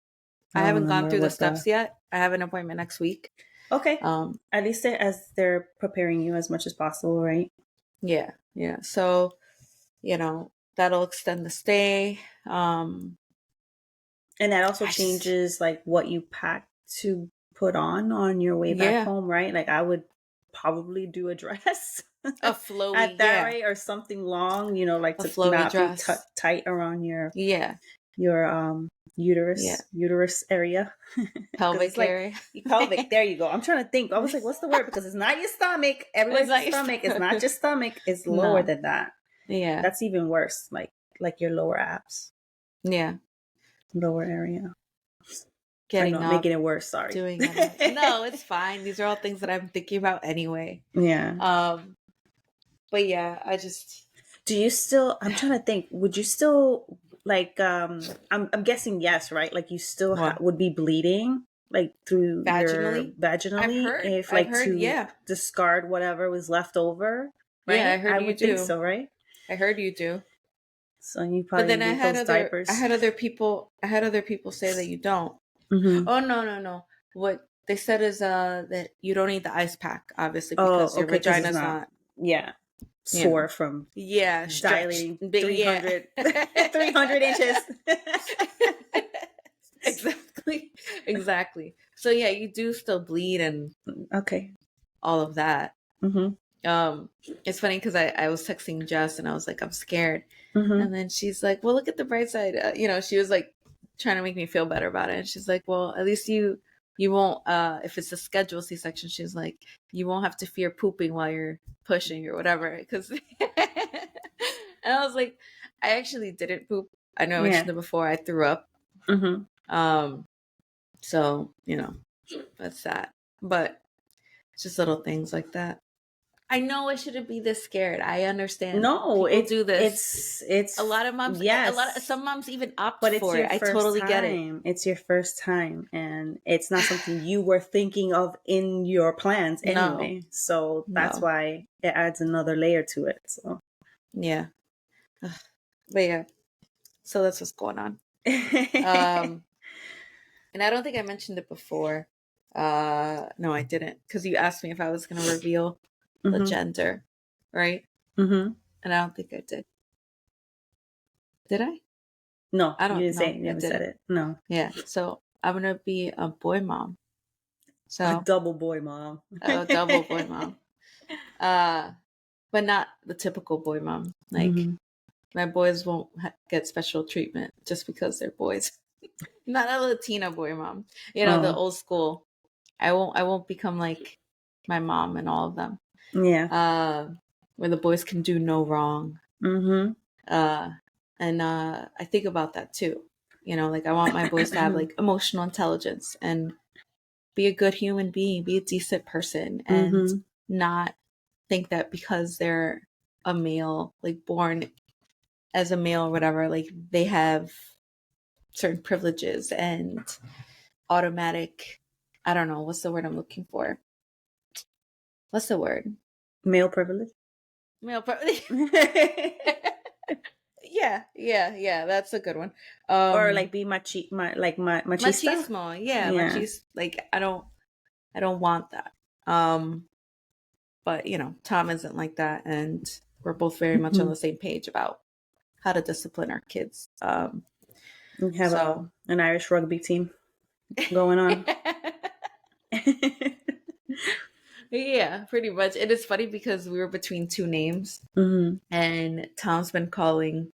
I haven't gone through the steps yet. I have an appointment next week. Okay. At least they're preparing you as much as possible, right? Yeah. Yeah. So, you know, that'll extend the stay. And that also changes like what you pack to put on your way back home, right? Like I would probably do a dress. A flowy at that rate, or something long, you know, like a to not dress. Be tight around your uterus area. Pelvic area. Pelvic, there you go. I'm trying to think. I was like, what's the word? Because it's not your stomach. Everybody's stomach. It's not your stomach. It's lower than that. Yeah. That's even worse. Like your lower abs. Yeah. Lower area. Making it worse. Sorry. No, it's fine. These are all things that I'm thinking about anyway. Yeah. But yeah, I just. Do you still? I'm trying to think. Would you still like? I'm guessing yes, right? Like you still would be bleeding like through vaginally. If like to discard whatever was left over. Right? Yeah, I would think so. Right? I heard you do. So you probably. But then I had diapers. I had other people say that you don't. Oh no! What they said is that you don't need the ice pack, obviously, because your vagina's not. Yeah. Sore from dilating 300 inches. Exactly. So yeah, you do still bleed and all of that. It's funny because I was texting Jess and I was like, I'm scared, and then she's like, well, look at the bright side. She was like trying to make me feel better about it, and she's like, well, at least you won't if it's a scheduled C-section, she's like, you won't have to fear pooping while you're pushing or whatever, because and I was like, I actually didn't poop. I know I mentioned it before. I threw up. So that's that, but it's just little things like that. I know I shouldn't be this scared. I understand. No, people do this. It's a lot of moms. Yes, some moms even opt for it. I totally get it. It's your first time, and it's not something you were thinking of in your plans anyway. So that's why it adds another layer to it. So yeah, but yeah, so that's what's going on. And I don't think I mentioned it before. No, I didn't, because you asked me if I was going to reveal the gender, right? And I don't think I did. Did I? No, I don't. You didn't say it. You never said it. No. Yeah. So I'm gonna be a boy mom. So a double boy mom. A double boy mom. But not the typical boy mom. Like, my boys won't get special treatment just because they're boys. Not a Latina boy mom. You know, the old school. I won't become like my mom and all of them. Yeah. Where the boys can do no wrong. And I think about that too. You know, like I want my boys to have like emotional intelligence and be a good human being, be a decent person, and not think that because they're a male, like born as a male or whatever, like they have certain privileges and automatic, I don't know, what's the word I'm looking for? What's the word? Male privilege? Male privilege. Yeah, that's a good one. Or like be machista? Machismo, yeah. Like I don't want that. But you know, Tom isn't like that, and we're both very much on the same page about how to discipline our kids. We have an Irish rugby team going on. Yeah, pretty much. It is funny because we were between two names, and Tom's been calling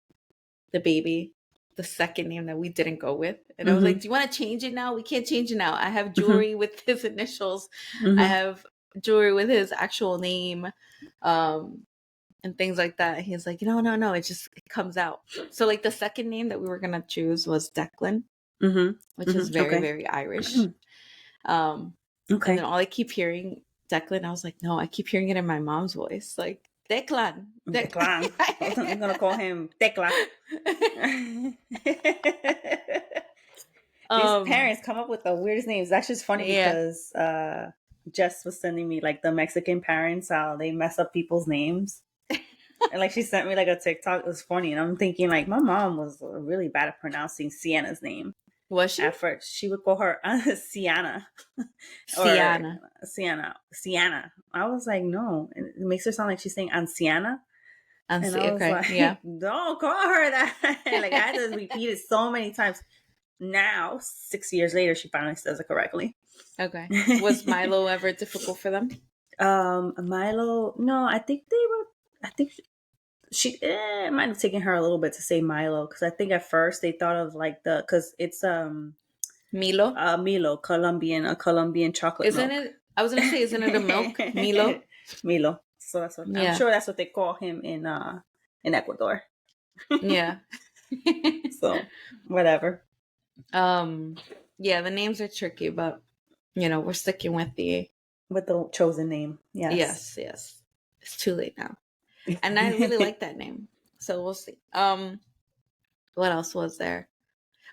the baby the second name that we didn't go with. And I was like, do you want to change it now? We can't change it now. I have jewelry with his initials. I have jewelry with his actual name, and things like that. He's like, no, it comes out. So like the second name that we were going to choose was Declan, which is very, very Irish. And then all I keep hearing Declan, I was like, no, I keep hearing it in my mom's voice. Like, Declan. I'm going to call him Declan. These parents come up with the weirdest names. That's just funny because Jess was sending me like the Mexican parents, how they mess up people's names. And like she sent me like a TikTok. It was funny. And I'm thinking like my mom was really bad at pronouncing Sienna's name. Was she? At first, she would call her Sienna. Sienna. I was like, no. And it makes her sound like she's saying anciana. And I was like, don't call her that. Like I had to repeat it so many times. Now, 6 years later, she finally says it correctly. Okay. Was Milo ever difficult for them? Milo, no, I think she it might have taken her a little bit to say Milo, because I think at first they thought of like because it's Milo? Milo, a Colombian chocolate isn't milk. It? I was gonna say, isn't it a milk? Milo. So that's what I'm sure that's what they call him in Ecuador. Yeah. So whatever. Yeah, the names are tricky, but we're sticking with the chosen name. Yes. It's too late now. And I really like that name. So we'll see. What else was there?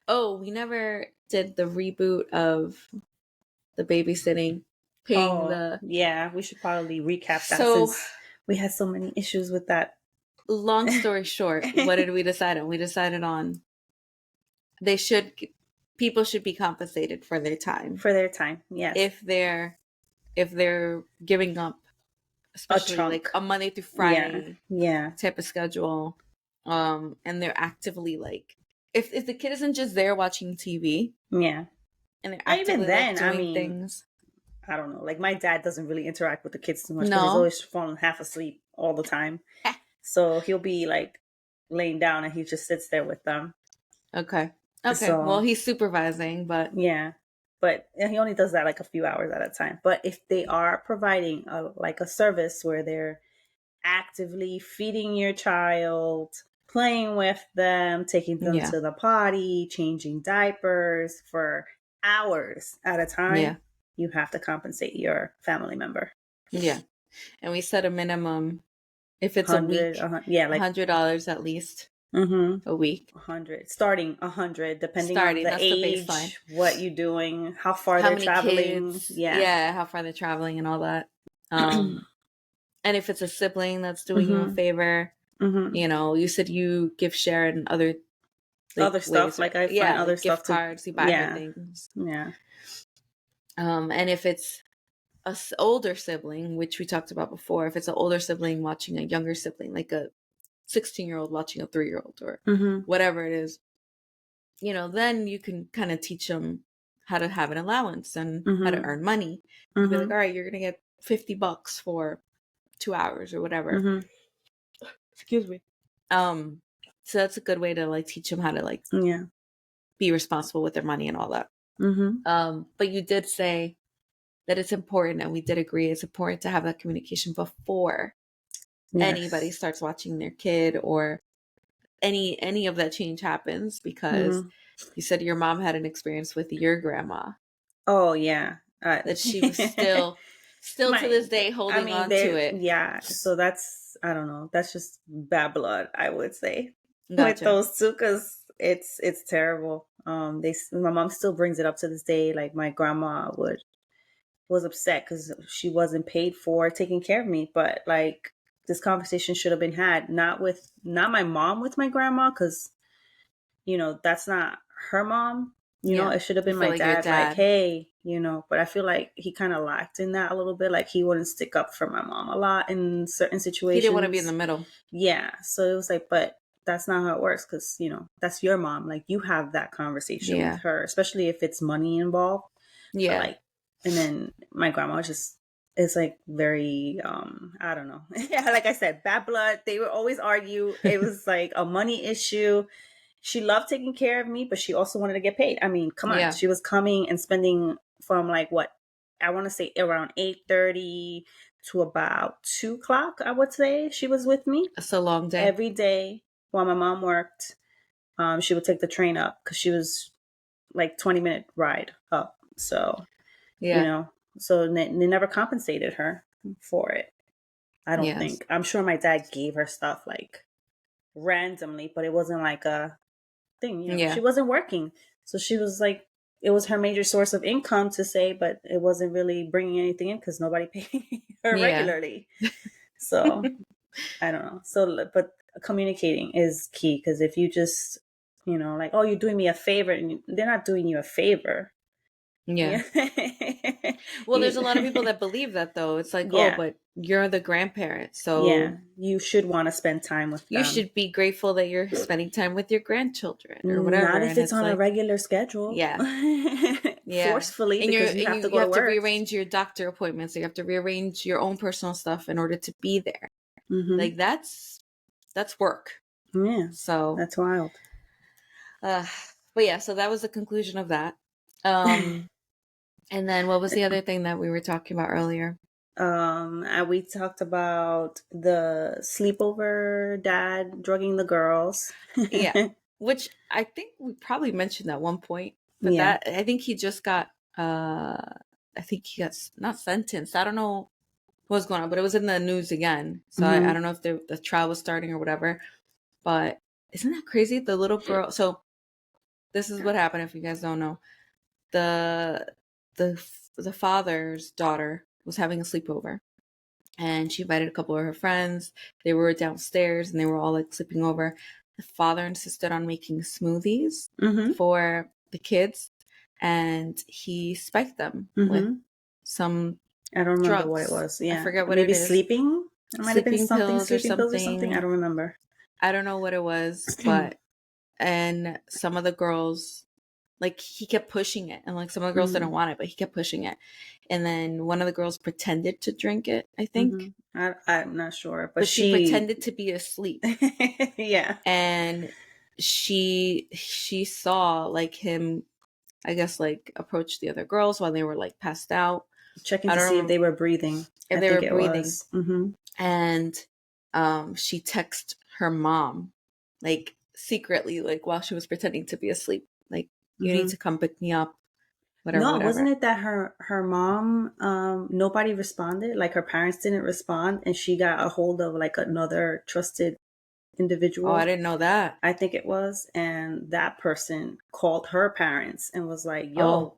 Oh, we never did the reboot of the babysitting. Yeah, we should probably recap that since we had so many issues with that. Long story short, what did we decide on? We decided on people should be compensated for their time. For their time, yes. If they're giving up, especially like a Monday through Friday type of schedule, and they're actively like, if the kid isn't just there watching TV, and they're actively doing things. I don't know. Like my dad doesn't really interact with the kids too much because he's always falling half asleep all the time. So he'll be like laying down and he just sits there with them. Okay. So, well, he's supervising, but but he only does that like a few hours at a time. But if they are providing a service where they're actively feeding your child, playing with them, taking them to the potty, changing diapers for hours at a time, you have to compensate your family member. Yeah. And we set a minimum, if it's a week, $100 at least. A week. 100. Starting 100, depending on the age, what you're doing, how far they're traveling. Kids, how far they're traveling and all that. And if it's a sibling that's doing you a favor, you said you give Sharon other stuff. Like I find other stuff, gift cards, you buy her things. Yeah. And if it's an older sibling, which we talked about before, if it's an older sibling watching a younger sibling, like a 16-year-old watching a 3-year-old or whatever it is, then you can kind of teach them how to have an allowance and how to earn money. Be like, all right, you're going to get $50 for 2 hours or whatever. Excuse me. So that's a good way to like teach them how to like be responsible with their money and all that. But you did say that it's important, and we did agree it's important to have that communication before anybody starts watching their kid or any of that change happens, because you said your mom had an experience with your grandma. Oh yeah. That she was still to this day holding on to it. Yeah. So that's, I don't know. That's just bad blood, I would say. Gotcha. With those two, because it's terrible. My mom still brings it up to this day. Like my grandma was upset because she wasn't paid for taking care of me. But like this conversation should have been had, not my mom with my grandma, because that's not her mom. It should have been my dad. Like, hey, but I feel like he kind of lacked in that a little bit. Like he wouldn't stick up for my mom a lot in certain situations. He didn't want to be in the middle. Yeah. So it was like, but that's not how it works, because, that's your mom. Like you have that conversation with her, especially if it's money involved. Yeah. But, like, and then my grandma just, it's like very, I don't know. Yeah. Like I said, bad blood. They would always argue. It was like a money issue. She loved taking care of me, but she also wanted to get paid. I mean, come on. Yeah. She was coming and spending from like what I want to say around 8:30 to about 2:00. I would say she was with me. That's a long day. Every day while my mom worked, she would take the train up because she was like 20-minute ride up. So, so they never compensated her for it. I don't think. I'm sure my dad gave her stuff like randomly, but it wasn't like a thing. She wasn't working, so she was like, it was her major source of income to say, but it wasn't really bringing anything in because nobody paid her regularly. So I don't know. So, but communicating is key, because if you just like, oh, you're doing me a favor, and they're not doing you a favor. Yeah. Well, there's a lot of people that believe that, though. It's like, oh, but you're the grandparent, so you should want to spend time with them. You should be grateful that you're spending time with your grandchildren or whatever. Not if it's on a regular schedule. Yeah. Forcefully, and because you have to go to work. You have to rearrange your doctor appointments. You have to rearrange your own personal stuff in order to be there. Like that's work. Yeah. So that's wild. But yeah, so that was the conclusion of that. And then what was the other thing that we were talking about earlier? We talked about the sleepover dad drugging the girls. Yeah, which I think we probably mentioned at one point. But that, I think he just got, I think he got not sentenced. I don't know what was going on, but it was in the news again. So I don't know if the trial was starting or whatever. But isn't that crazy? The little girl. So this is what happened. If you guys don't know, the father's daughter was having a sleepover, and she invited a couple of her friends. They were downstairs and they were all like sleeping over. The father insisted on making smoothies for the kids, and he spiked them with some I don't remember drugs. what it was. Yeah, I forget what maybe it is. Sleeping. It might have been something, sleeping pills or something. I don't remember. I don't know what it was, but and some of the girls, like, he kept pushing it, and like some of the girls didn't want it, but he kept pushing it. And then one of the girls pretended to drink it, I think. I'm not sure, but she pretended to be asleep. Yeah. And she saw like him, I guess, like approach the other girls while they were like passed out, checking to see if they were breathing. If they were breathing. And she texted her mom, like secretly, like while she was pretending to be asleep, like, you need to come pick me up. Whatever. Wasn't it that her mom, nobody responded? Like her parents didn't respond, and she got a hold of like another trusted individual. Oh, I didn't know that. I think it was. And that person called her parents and was like, yo,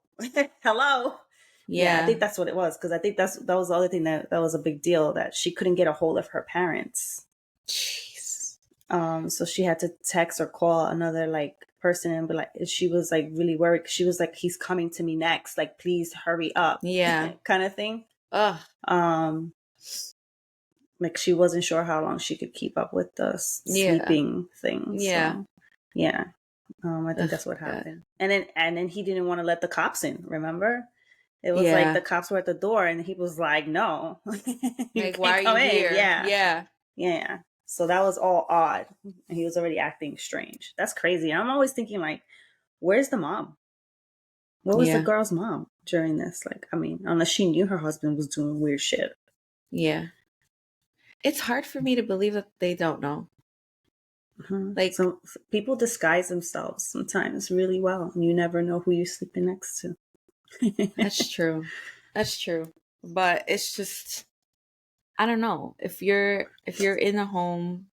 hello. Yeah, I think that's what it was. Because I think that was the other thing that was a big deal, that she couldn't get a hold of her parents. Jeez. So she had to text or call another like person, and be like, she was like really worried. She was like, he's coming to me next, like, please hurry up. Yeah. Kind of thing. Ugh. Like she wasn't sure how long she could keep up with the sleeping thing. Yeah. So, yeah. I think that's what happened. And then he didn't want to let the cops in, remember? It was like the cops were at the door, and he was like, "No, you like, can't why are come you in." here? Yeah. So that was all odd. And he was already acting strange. That's crazy. I'm always thinking, like, where's the mom? Where was the girl's mom during this? Like, I mean, unless she knew her husband was doing weird shit. Yeah. It's hard for me to believe that they don't know. Like, so people disguise themselves sometimes really well, and you never know who you're sleeping next to. That's true. But it's just, I don't know. If you're in a home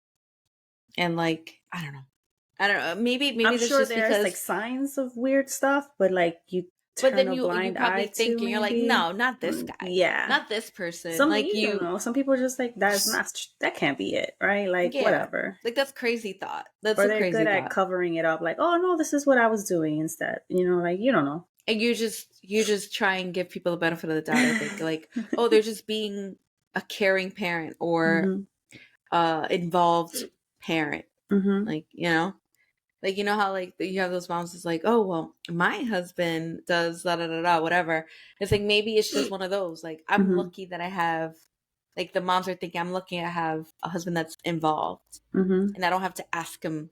and like, I don't know. Maybe I'm that's sure just there's because like signs of weird stuff, but like you but turn then a you blind probably eye think, to, and you're like, maybe. no, not this guy. Yeah. Not this person. Some, like, you don't know. Some people are just like, that can't be it, right? Like, whatever. Like, that's crazy thought. That's or a they're crazy good thought. at covering it up, like, oh no, this is what I was doing instead. You know, like, you don't know. And you just try and give people the benefit of the doubt, I think. Like, oh, they're just being a caring parent or involved parent. Like, you know? Like, you know how, like, you have those moms that's like, oh, well, my husband does da-da-da-da, whatever. It's like, maybe it's just one of those. Like, I'm lucky that I have, like, the moms are thinking, I'm lucky I have a husband that's involved. And I don't have to ask him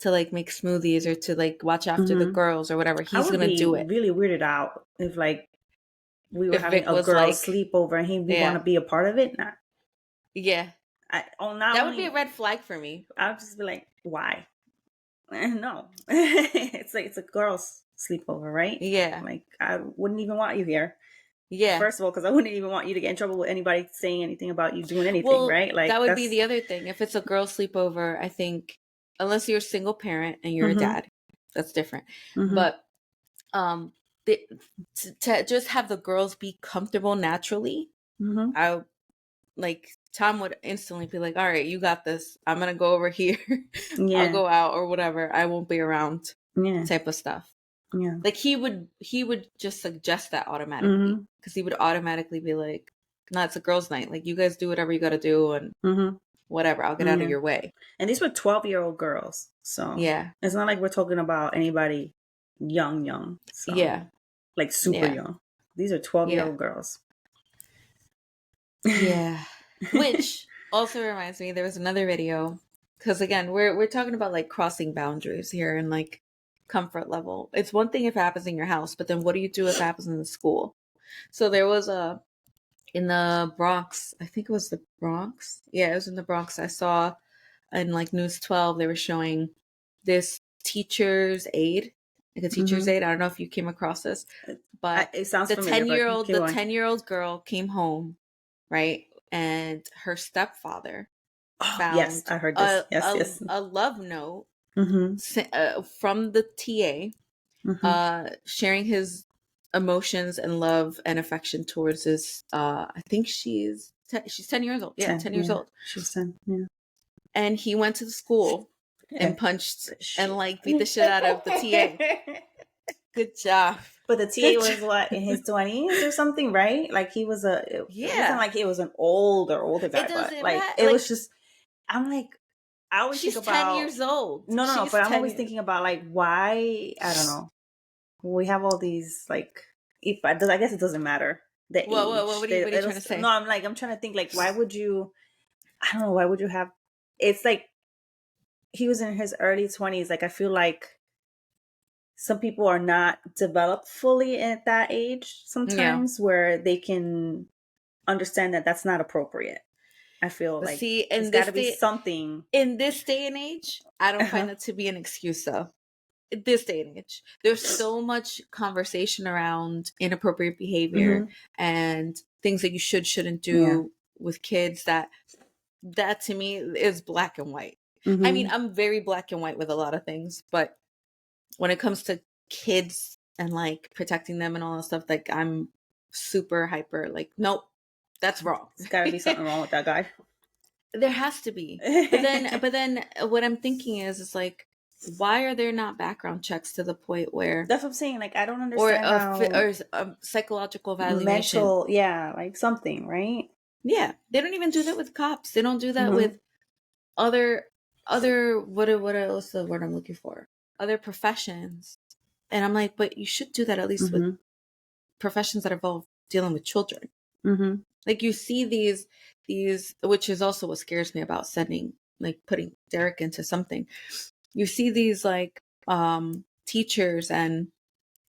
to, like, make smoothies or to, like, watch after the girls or whatever. He's going to do it. Really weirded out if, like, we were having a girl like, sleepover and he'd want to be a part of it. Nah. Yeah. That would be a red flag for me. I would just be like, why? No. It's like, it's a girl's sleepover, right? Yeah. Like, I wouldn't even want you here. Yeah. First of all, because I wouldn't even want you to get in trouble with anybody saying anything about you doing anything, right? Like, that would be the other thing. If it's a girl sleepover, I think, unless you're a single parent and you're a dad, that's different. But to just have the girls be comfortable naturally, I like Tom would instantly be like, all right, you got this. I'm gonna go over here. I'll go out or whatever. I won't be around. Type of stuff. Yeah. Like he would just suggest that automatically because he would automatically be like, no, it's a girls' night. Like, you guys do whatever you got to do and whatever. I'll get out of your way. And these were 12-year-old girls. So yeah, it's not like we're talking about anybody young. So, yeah. Like super young. These are 12-year-old girls. Yeah. Which also reminds me, there was another video because again, we're talking about like crossing boundaries here and like comfort level. It's one thing if it happens in your house, but then what do you do if it happens in the school? So there was in the Bronx, I think it was the Bronx. Yeah, it was in the Bronx. I saw in like News 12, they were showing this teacher's aide, like a teacher's aide. I don't know if you came across this, but it sounds familiar. The 10-year-old girl came home, right? And her stepfather found yes, I heard this. Yes. A love note from the TA, sharing his emotions and love and affection towards his I think she's 10 years old. Yeah, 10 years old. She's 10. Yeah. And he went to the school and punched and like beat the shit out of the TA. Good job. But the TA was what, in his 20s or something, right? Like he was it wasn't like he was an older guy, but like it was just, I'm like, I always think about 10 years old. No, but I'm always thinking about like why, I don't know. We have all these like, I guess it doesn't matter. The age. What are you trying to say? No, I'm trying to think like, why would you, I don't know, why would you have, it's like, he was in his early 20s. Like, I feel like some people are not developed fully at that age sometimes where they can understand that that's not appropriate. I feel like there's got to be something. In this day and age, I don't find it to be an excuse, though. This day and age, there's so much conversation around inappropriate behavior and things that you shouldn't do with kids that to me is black and white. I mean, I'm very black and white with a lot of things, but when it comes to kids and like protecting them and all that stuff, like I'm super hyper, like, nope, that's wrong. There's gotta be something wrong with that guy. There has to be. But then what I'm thinking is, it's like, why are there not background checks to the point where... That's what I'm saying. Like, I don't understand or a psychological evaluation. Mental, like something, right? Yeah. They don't even do that with cops. They don't do that with other, what else the word I'm looking for? Other professions. And I'm like, but you should do that at least with professions that involve dealing with children. Like you see these, which is also what scares me about putting Derek into something. You see these like teachers and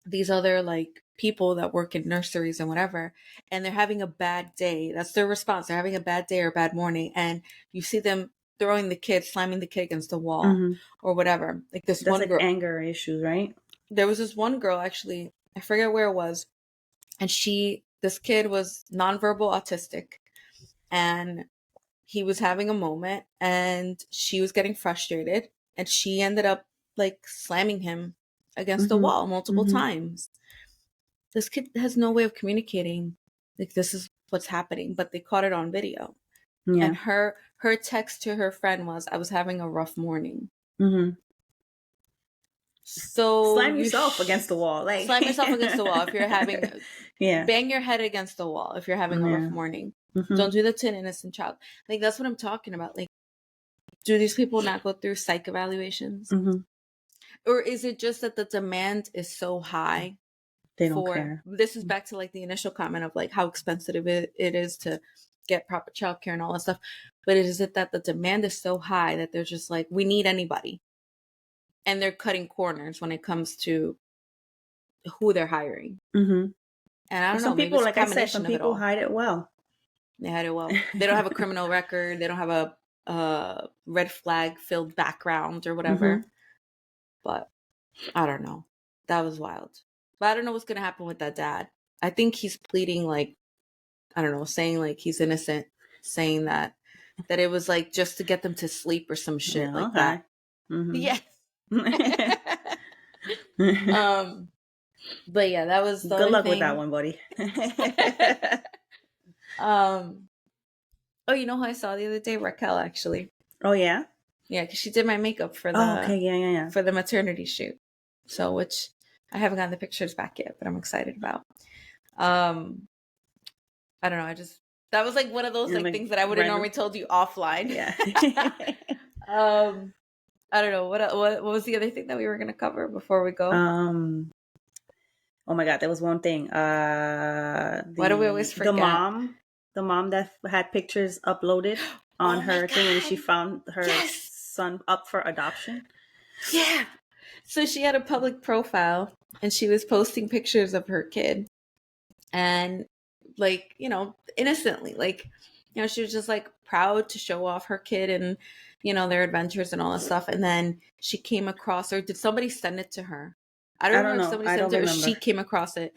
these other like people that work in nurseries and whatever, and they're having a bad day. That's their response. They're having a bad day or a bad morning, and you see them throwing the kid, slamming the kid against the wall or whatever. Like this That's one like girl, anger issues, right? There was this one girl, actually, I forget where it was, and this kid was nonverbal autistic, and he was having a moment, and she was getting frustrated, and she ended up like slamming him against the wall multiple times. This kid has no way of communicating, like, this is what's happening, but they caught it on video. Yeah. And her text to her friend was, "I was having a rough morning." So slam yourself against the wall. Like, slam yourself against the wall if you're having bang your head against the wall if you're having a rough morning. Don't do that to an innocent child. Like, that's what I'm talking about. Like, do these people not go through psych evaluations? Or is it just that the demand is so high? They don't care. This is back to like the initial comment of like how expensive it is to get proper childcare and all that stuff. But is it that the demand is so high that they're just like, we need anybody, and they're cutting corners when it comes to who they're hiring? And I don't know. Some people, like I said, some people hide it well. They hide it well. They don't have a criminal record. They don't have a red flag filled background or whatever. But I don't know. That was wild. But I don't know what's going to happen with that dad. I think he's pleading, like, I don't know, saying like he's innocent, saying that it was like just to get them to sleep or some shit like that. Yeah. But yeah, that was the good luck with that one, buddy. Oh, you know who I saw the other day? Raquel, actually. Oh yeah? Yeah, because she did my makeup for the for the maternity shoot. So, which I haven't gotten the pictures back yet, but I'm excited about. I don't know. That was like one of those like things that I would have normally told you offline. Yeah. I don't know. What was the other thing that we were going to cover before we go? Oh my God, there was one thing. Why do we always forget? The mom that had pictures uploaded on her thing when she found her son up for adoption. Yeah. So she had a public profile and she was posting pictures of her kid. And like, you know, innocently, like, you know, she was just like proud to show off her kid and, you know, their adventures and all that stuff. And then she came across, or did somebody send it to her? I don't know if somebody sent it or she came across it.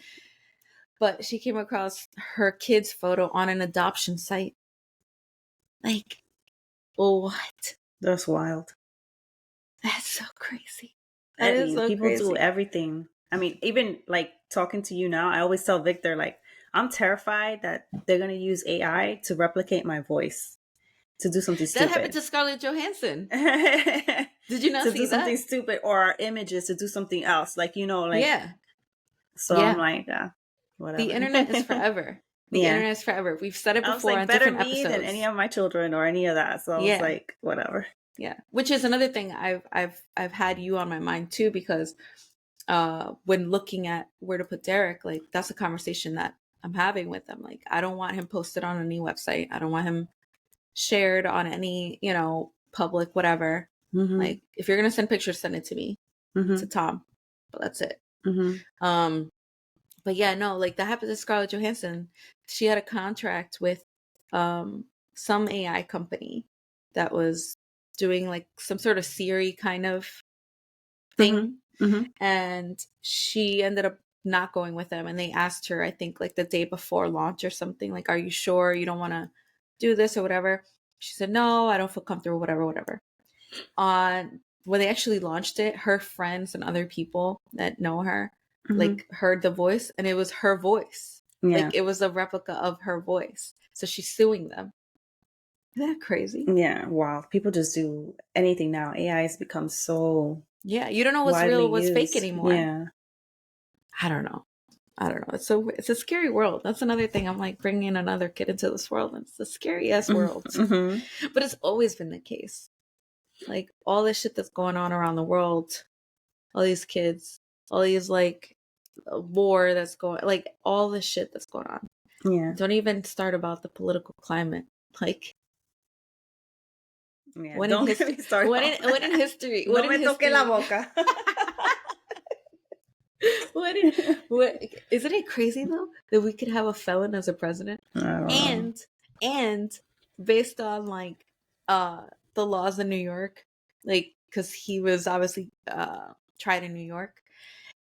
But she came across her kid's photo on an adoption site. Like, what? That's wild. That's so crazy. People do everything. I mean, even like talking to you now, I always tell Victor, like, I'm terrified that they're going to use AI to replicate my voice to do something stupid. That happened to Scarlett Johansson. Did you not see that? To do something stupid, or our images to do something else. Like, you know, like. Yeah. So I'm like, whatever. The internet is forever. The internet is forever. We've said it before on different episodes. Better me than any of my children or any of that. So I was like, whatever. Yeah. Which is another thing I've had you on my mind too, because when looking at where to put Derek, like, that's a conversation that I'm having with them. Like, I don't want him posted on any website. I don't want him shared on any, you know, public, whatever. Like, if you're going to send pictures, send it to me, to Tom, but that's it. But yeah, no, like, that happened to Scarlett Johansson. She had a contract with some AI company that was doing like some sort of Siri kind of thing. And she ended up not going with them. And they asked her, I think like the day before launch or something, like, are you sure you don't want to do this or whatever? She said, no, I don't feel comfortable, whatever. When they actually launched it, her friends and other people that know her like heard the voice, and it was her voice. Like, it was a replica of her voice. So she's suing them. Isn't that crazy? Yeah, wow. People just do anything now. AI has become so you don't know what's real, what's fake anymore. Yeah. I don't know. It's a scary world. That's another thing. I'm like bringing another kid into this world, and it's the scariest world. But it's always been the case. Like, all this shit that's going on around the world, all these kids, all these like war that's going, like all the shit that's going on. Yeah. Don't even start about the political climate. Like, yeah. When Don't in get me started. When in history? No me toque la boca. What isn't it crazy though that we could have a felon as a president? And based on like the laws in New York, like because he was obviously tried in New York,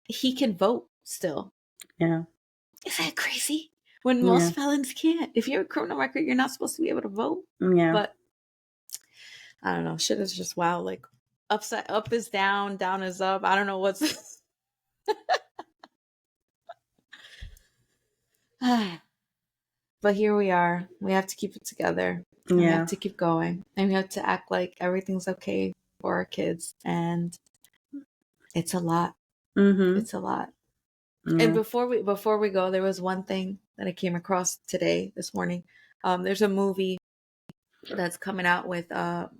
he can vote still. Yeah. Is that crazy? When most felons can't. If you have a criminal record, you're not supposed to be able to vote. Yeah. But I don't know. Shit is just wild. Like up is down, down is up. I don't know what's. But here we are. We have to keep it together. Yeah. We have to keep going. And we have to act like everything's okay for our kids. And it's a lot. Mm-hmm. It's a lot. Yeah. And before we go, there was one thing that I came across this morning. There's a movie that's coming out with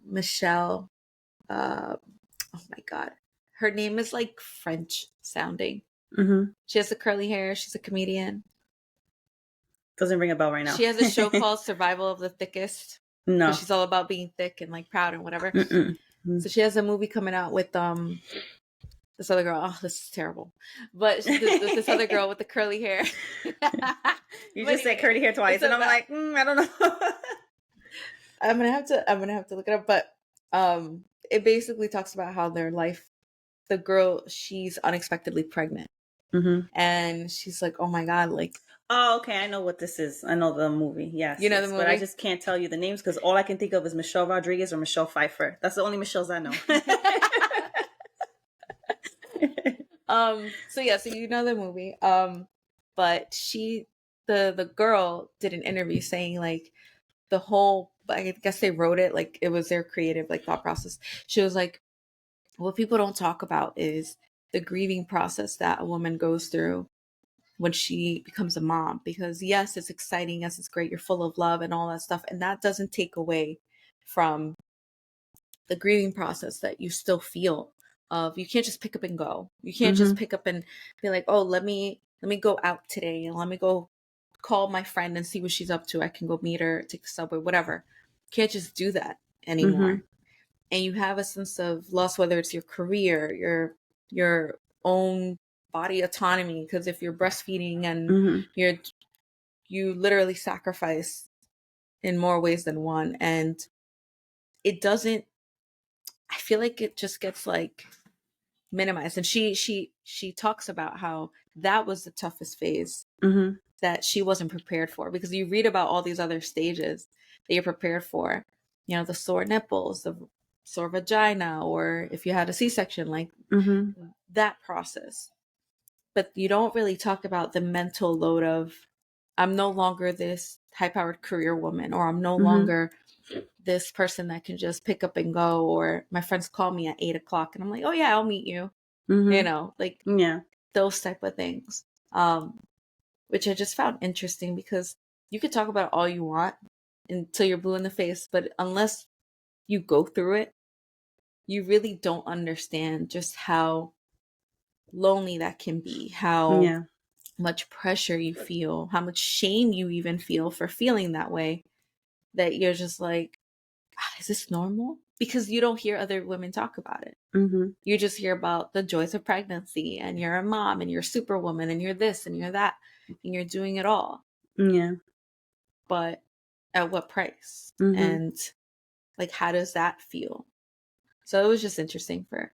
Michelle. Oh my God. Her name is like French sounding. Mm-hmm. She has the curly hair. She's a comedian. Doesn't ring a bell right now. She has a show called Survival of the Thickest. No. She's all about being thick and like proud and whatever. Mm-mm. So she has a movie coming out with this other girl. Oh, this is terrible. But this other girl with the curly hair. You just said curly hair twice, and I'm like, I don't know. I'm gonna have to look it up. But it basically talks about how their life. The girl, she's unexpectedly pregnant, and she's like, "Oh my God!" Like. Oh, okay. I know what this is. I know the movie. Yes. You know the movie? But I just can't tell you the names because all I can think of is Michelle Rodriguez or Michelle Pfeiffer. That's the only Michelles I know. So you know the movie. But the girl did an interview saying like the whole, I guess they wrote it like it was their creative like thought process. She was like, what people don't talk about is the grieving process that a woman goes through when she becomes a mom, because yes, it's exciting, yes, it's great, you're full of love and all that stuff, and that doesn't take away from the grieving process that you still feel of. You can't just pick up and go. You can't just pick up and be like, oh, let me go out today and let me go call my friend and see what she's up to. I can go meet her, take the subway, whatever. You can't just do that anymore. And you have a sense of loss, whether it's your career, your own body autonomy, because if you're breastfeeding and you literally sacrifice in more ways than one, and it doesn't, I feel like it just gets like minimized. And she talks about how that was the toughest phase that she wasn't prepared for, because you read about all these other stages that you're prepared for, you know, the sore nipples, the sore vagina, or if you had a C-section, like that process. But you don't really talk about the mental load of, I'm no longer this high-powered career woman, or I'm no longer this person that can just pick up and go, or my friends call me at 8:00 and I'm like, oh yeah, I'll meet you. You know, like those type of things, which I just found interesting, because you could talk about all you want until you're blue in the face, but unless you go through it, you really don't understand just how lonely that can be, how much pressure you feel, how much shame you even feel for feeling that way, that you're just like, is this normal? Because you don't hear other women talk about it. You just hear about the joys of pregnancy, and you're a mom, and you're a superwoman, and you're this and you're that, and you're doing it all. But at what price? And like, how does that feel? So it was just interesting for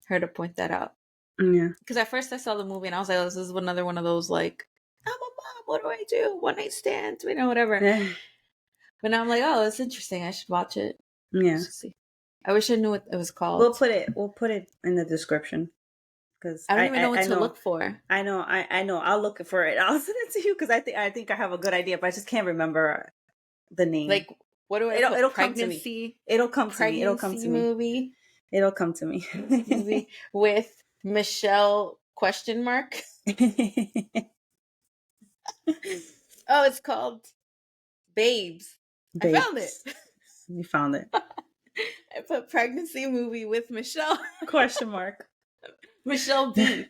her to point that out. Because at first I saw the movie and I was like, oh, this is another one of those like, I'm a mom, what do I do? One night stand, you know, whatever. But now I'm like, oh, it's interesting. I should watch it. See. I wish I knew what it was called. We'll put it in the description, because I don't even know what to look for. I know. I'll look for it. I'll send it to you, because I think I have a good idea, but I just can't remember the name. Like, what do I? It'll come to me. It'll come to me. It'll come to me. Movie. It'll come to me. Movie with Michelle ? Oh, it's called Babes. I found it. You found it. I put pregnancy movie with Michelle ? Question mark. Michelle B.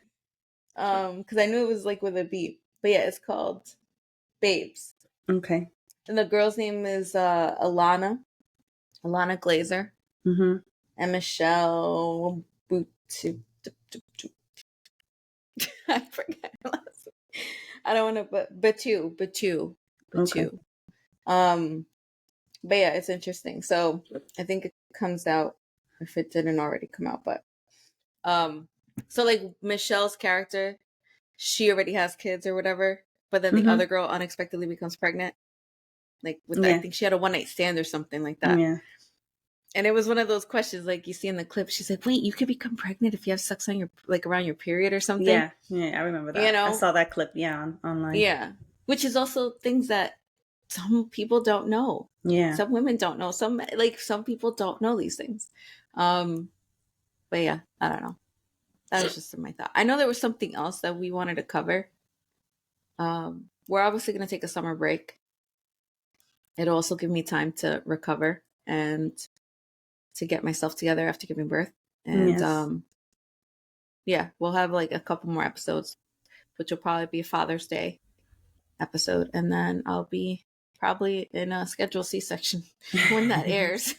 Because I knew it was like with a B. But yeah, it's called Babes. Okay. And the girl's name is Alana Glazer. Mm-hmm. And Michelle Butu. I forget her last name. I don't want to, but Batu. Okay. But yeah, it's interesting. So I think it comes out if it didn't already come out, but so like Michelle's character, she already has kids or whatever, but then the other girl unexpectedly becomes pregnant. Like with I think she had a one-night stand or something like that. Yeah. And it was one of those questions like you see in the clip. She's like, "Wait, you could become pregnant if you have sex on your like around your period or something." Yeah, I remember that. I saw that clip. Yeah, online. Yeah, which is also things that some people don't know. Yeah, some women don't know. Some people don't know these things. But yeah, I don't know. That was just my thought. I know there was something else that we wanted to cover. We're obviously going to take a summer break. It'll also give me time to recover and to get myself together after giving birth. And yeah, we'll have like a couple more episodes, which will probably be a Father's Day episode. And then I'll be probably in a scheduled C-section when that airs.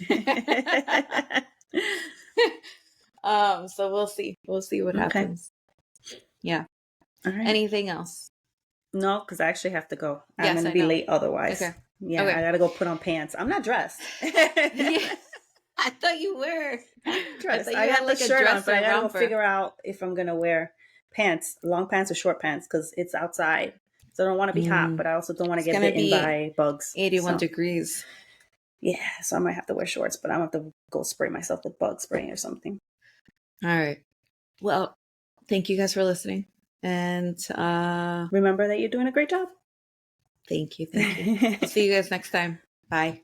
So we'll see. We'll see what happens. Yeah. All right. Anything else? No, because I actually have to go. I'm going to be late otherwise. Okay. Yeah, okay. I got to go put on pants. I'm not dressed. Yeah. I thought you were. Dressed. I got like the shirt on, but I got to go figure out if I'm going to wear pants, long pants or short pants, because it's outside. So I don't want to be hot, but I also don't want to get bitten by bugs. 81 degrees. Yeah, so I might have to wear shorts, but I'm going to have to go spray myself with bug spray or something. All right. Well, thank you guys for listening. And remember that you're doing a great job. Thank you. I'll see you guys next time. Bye.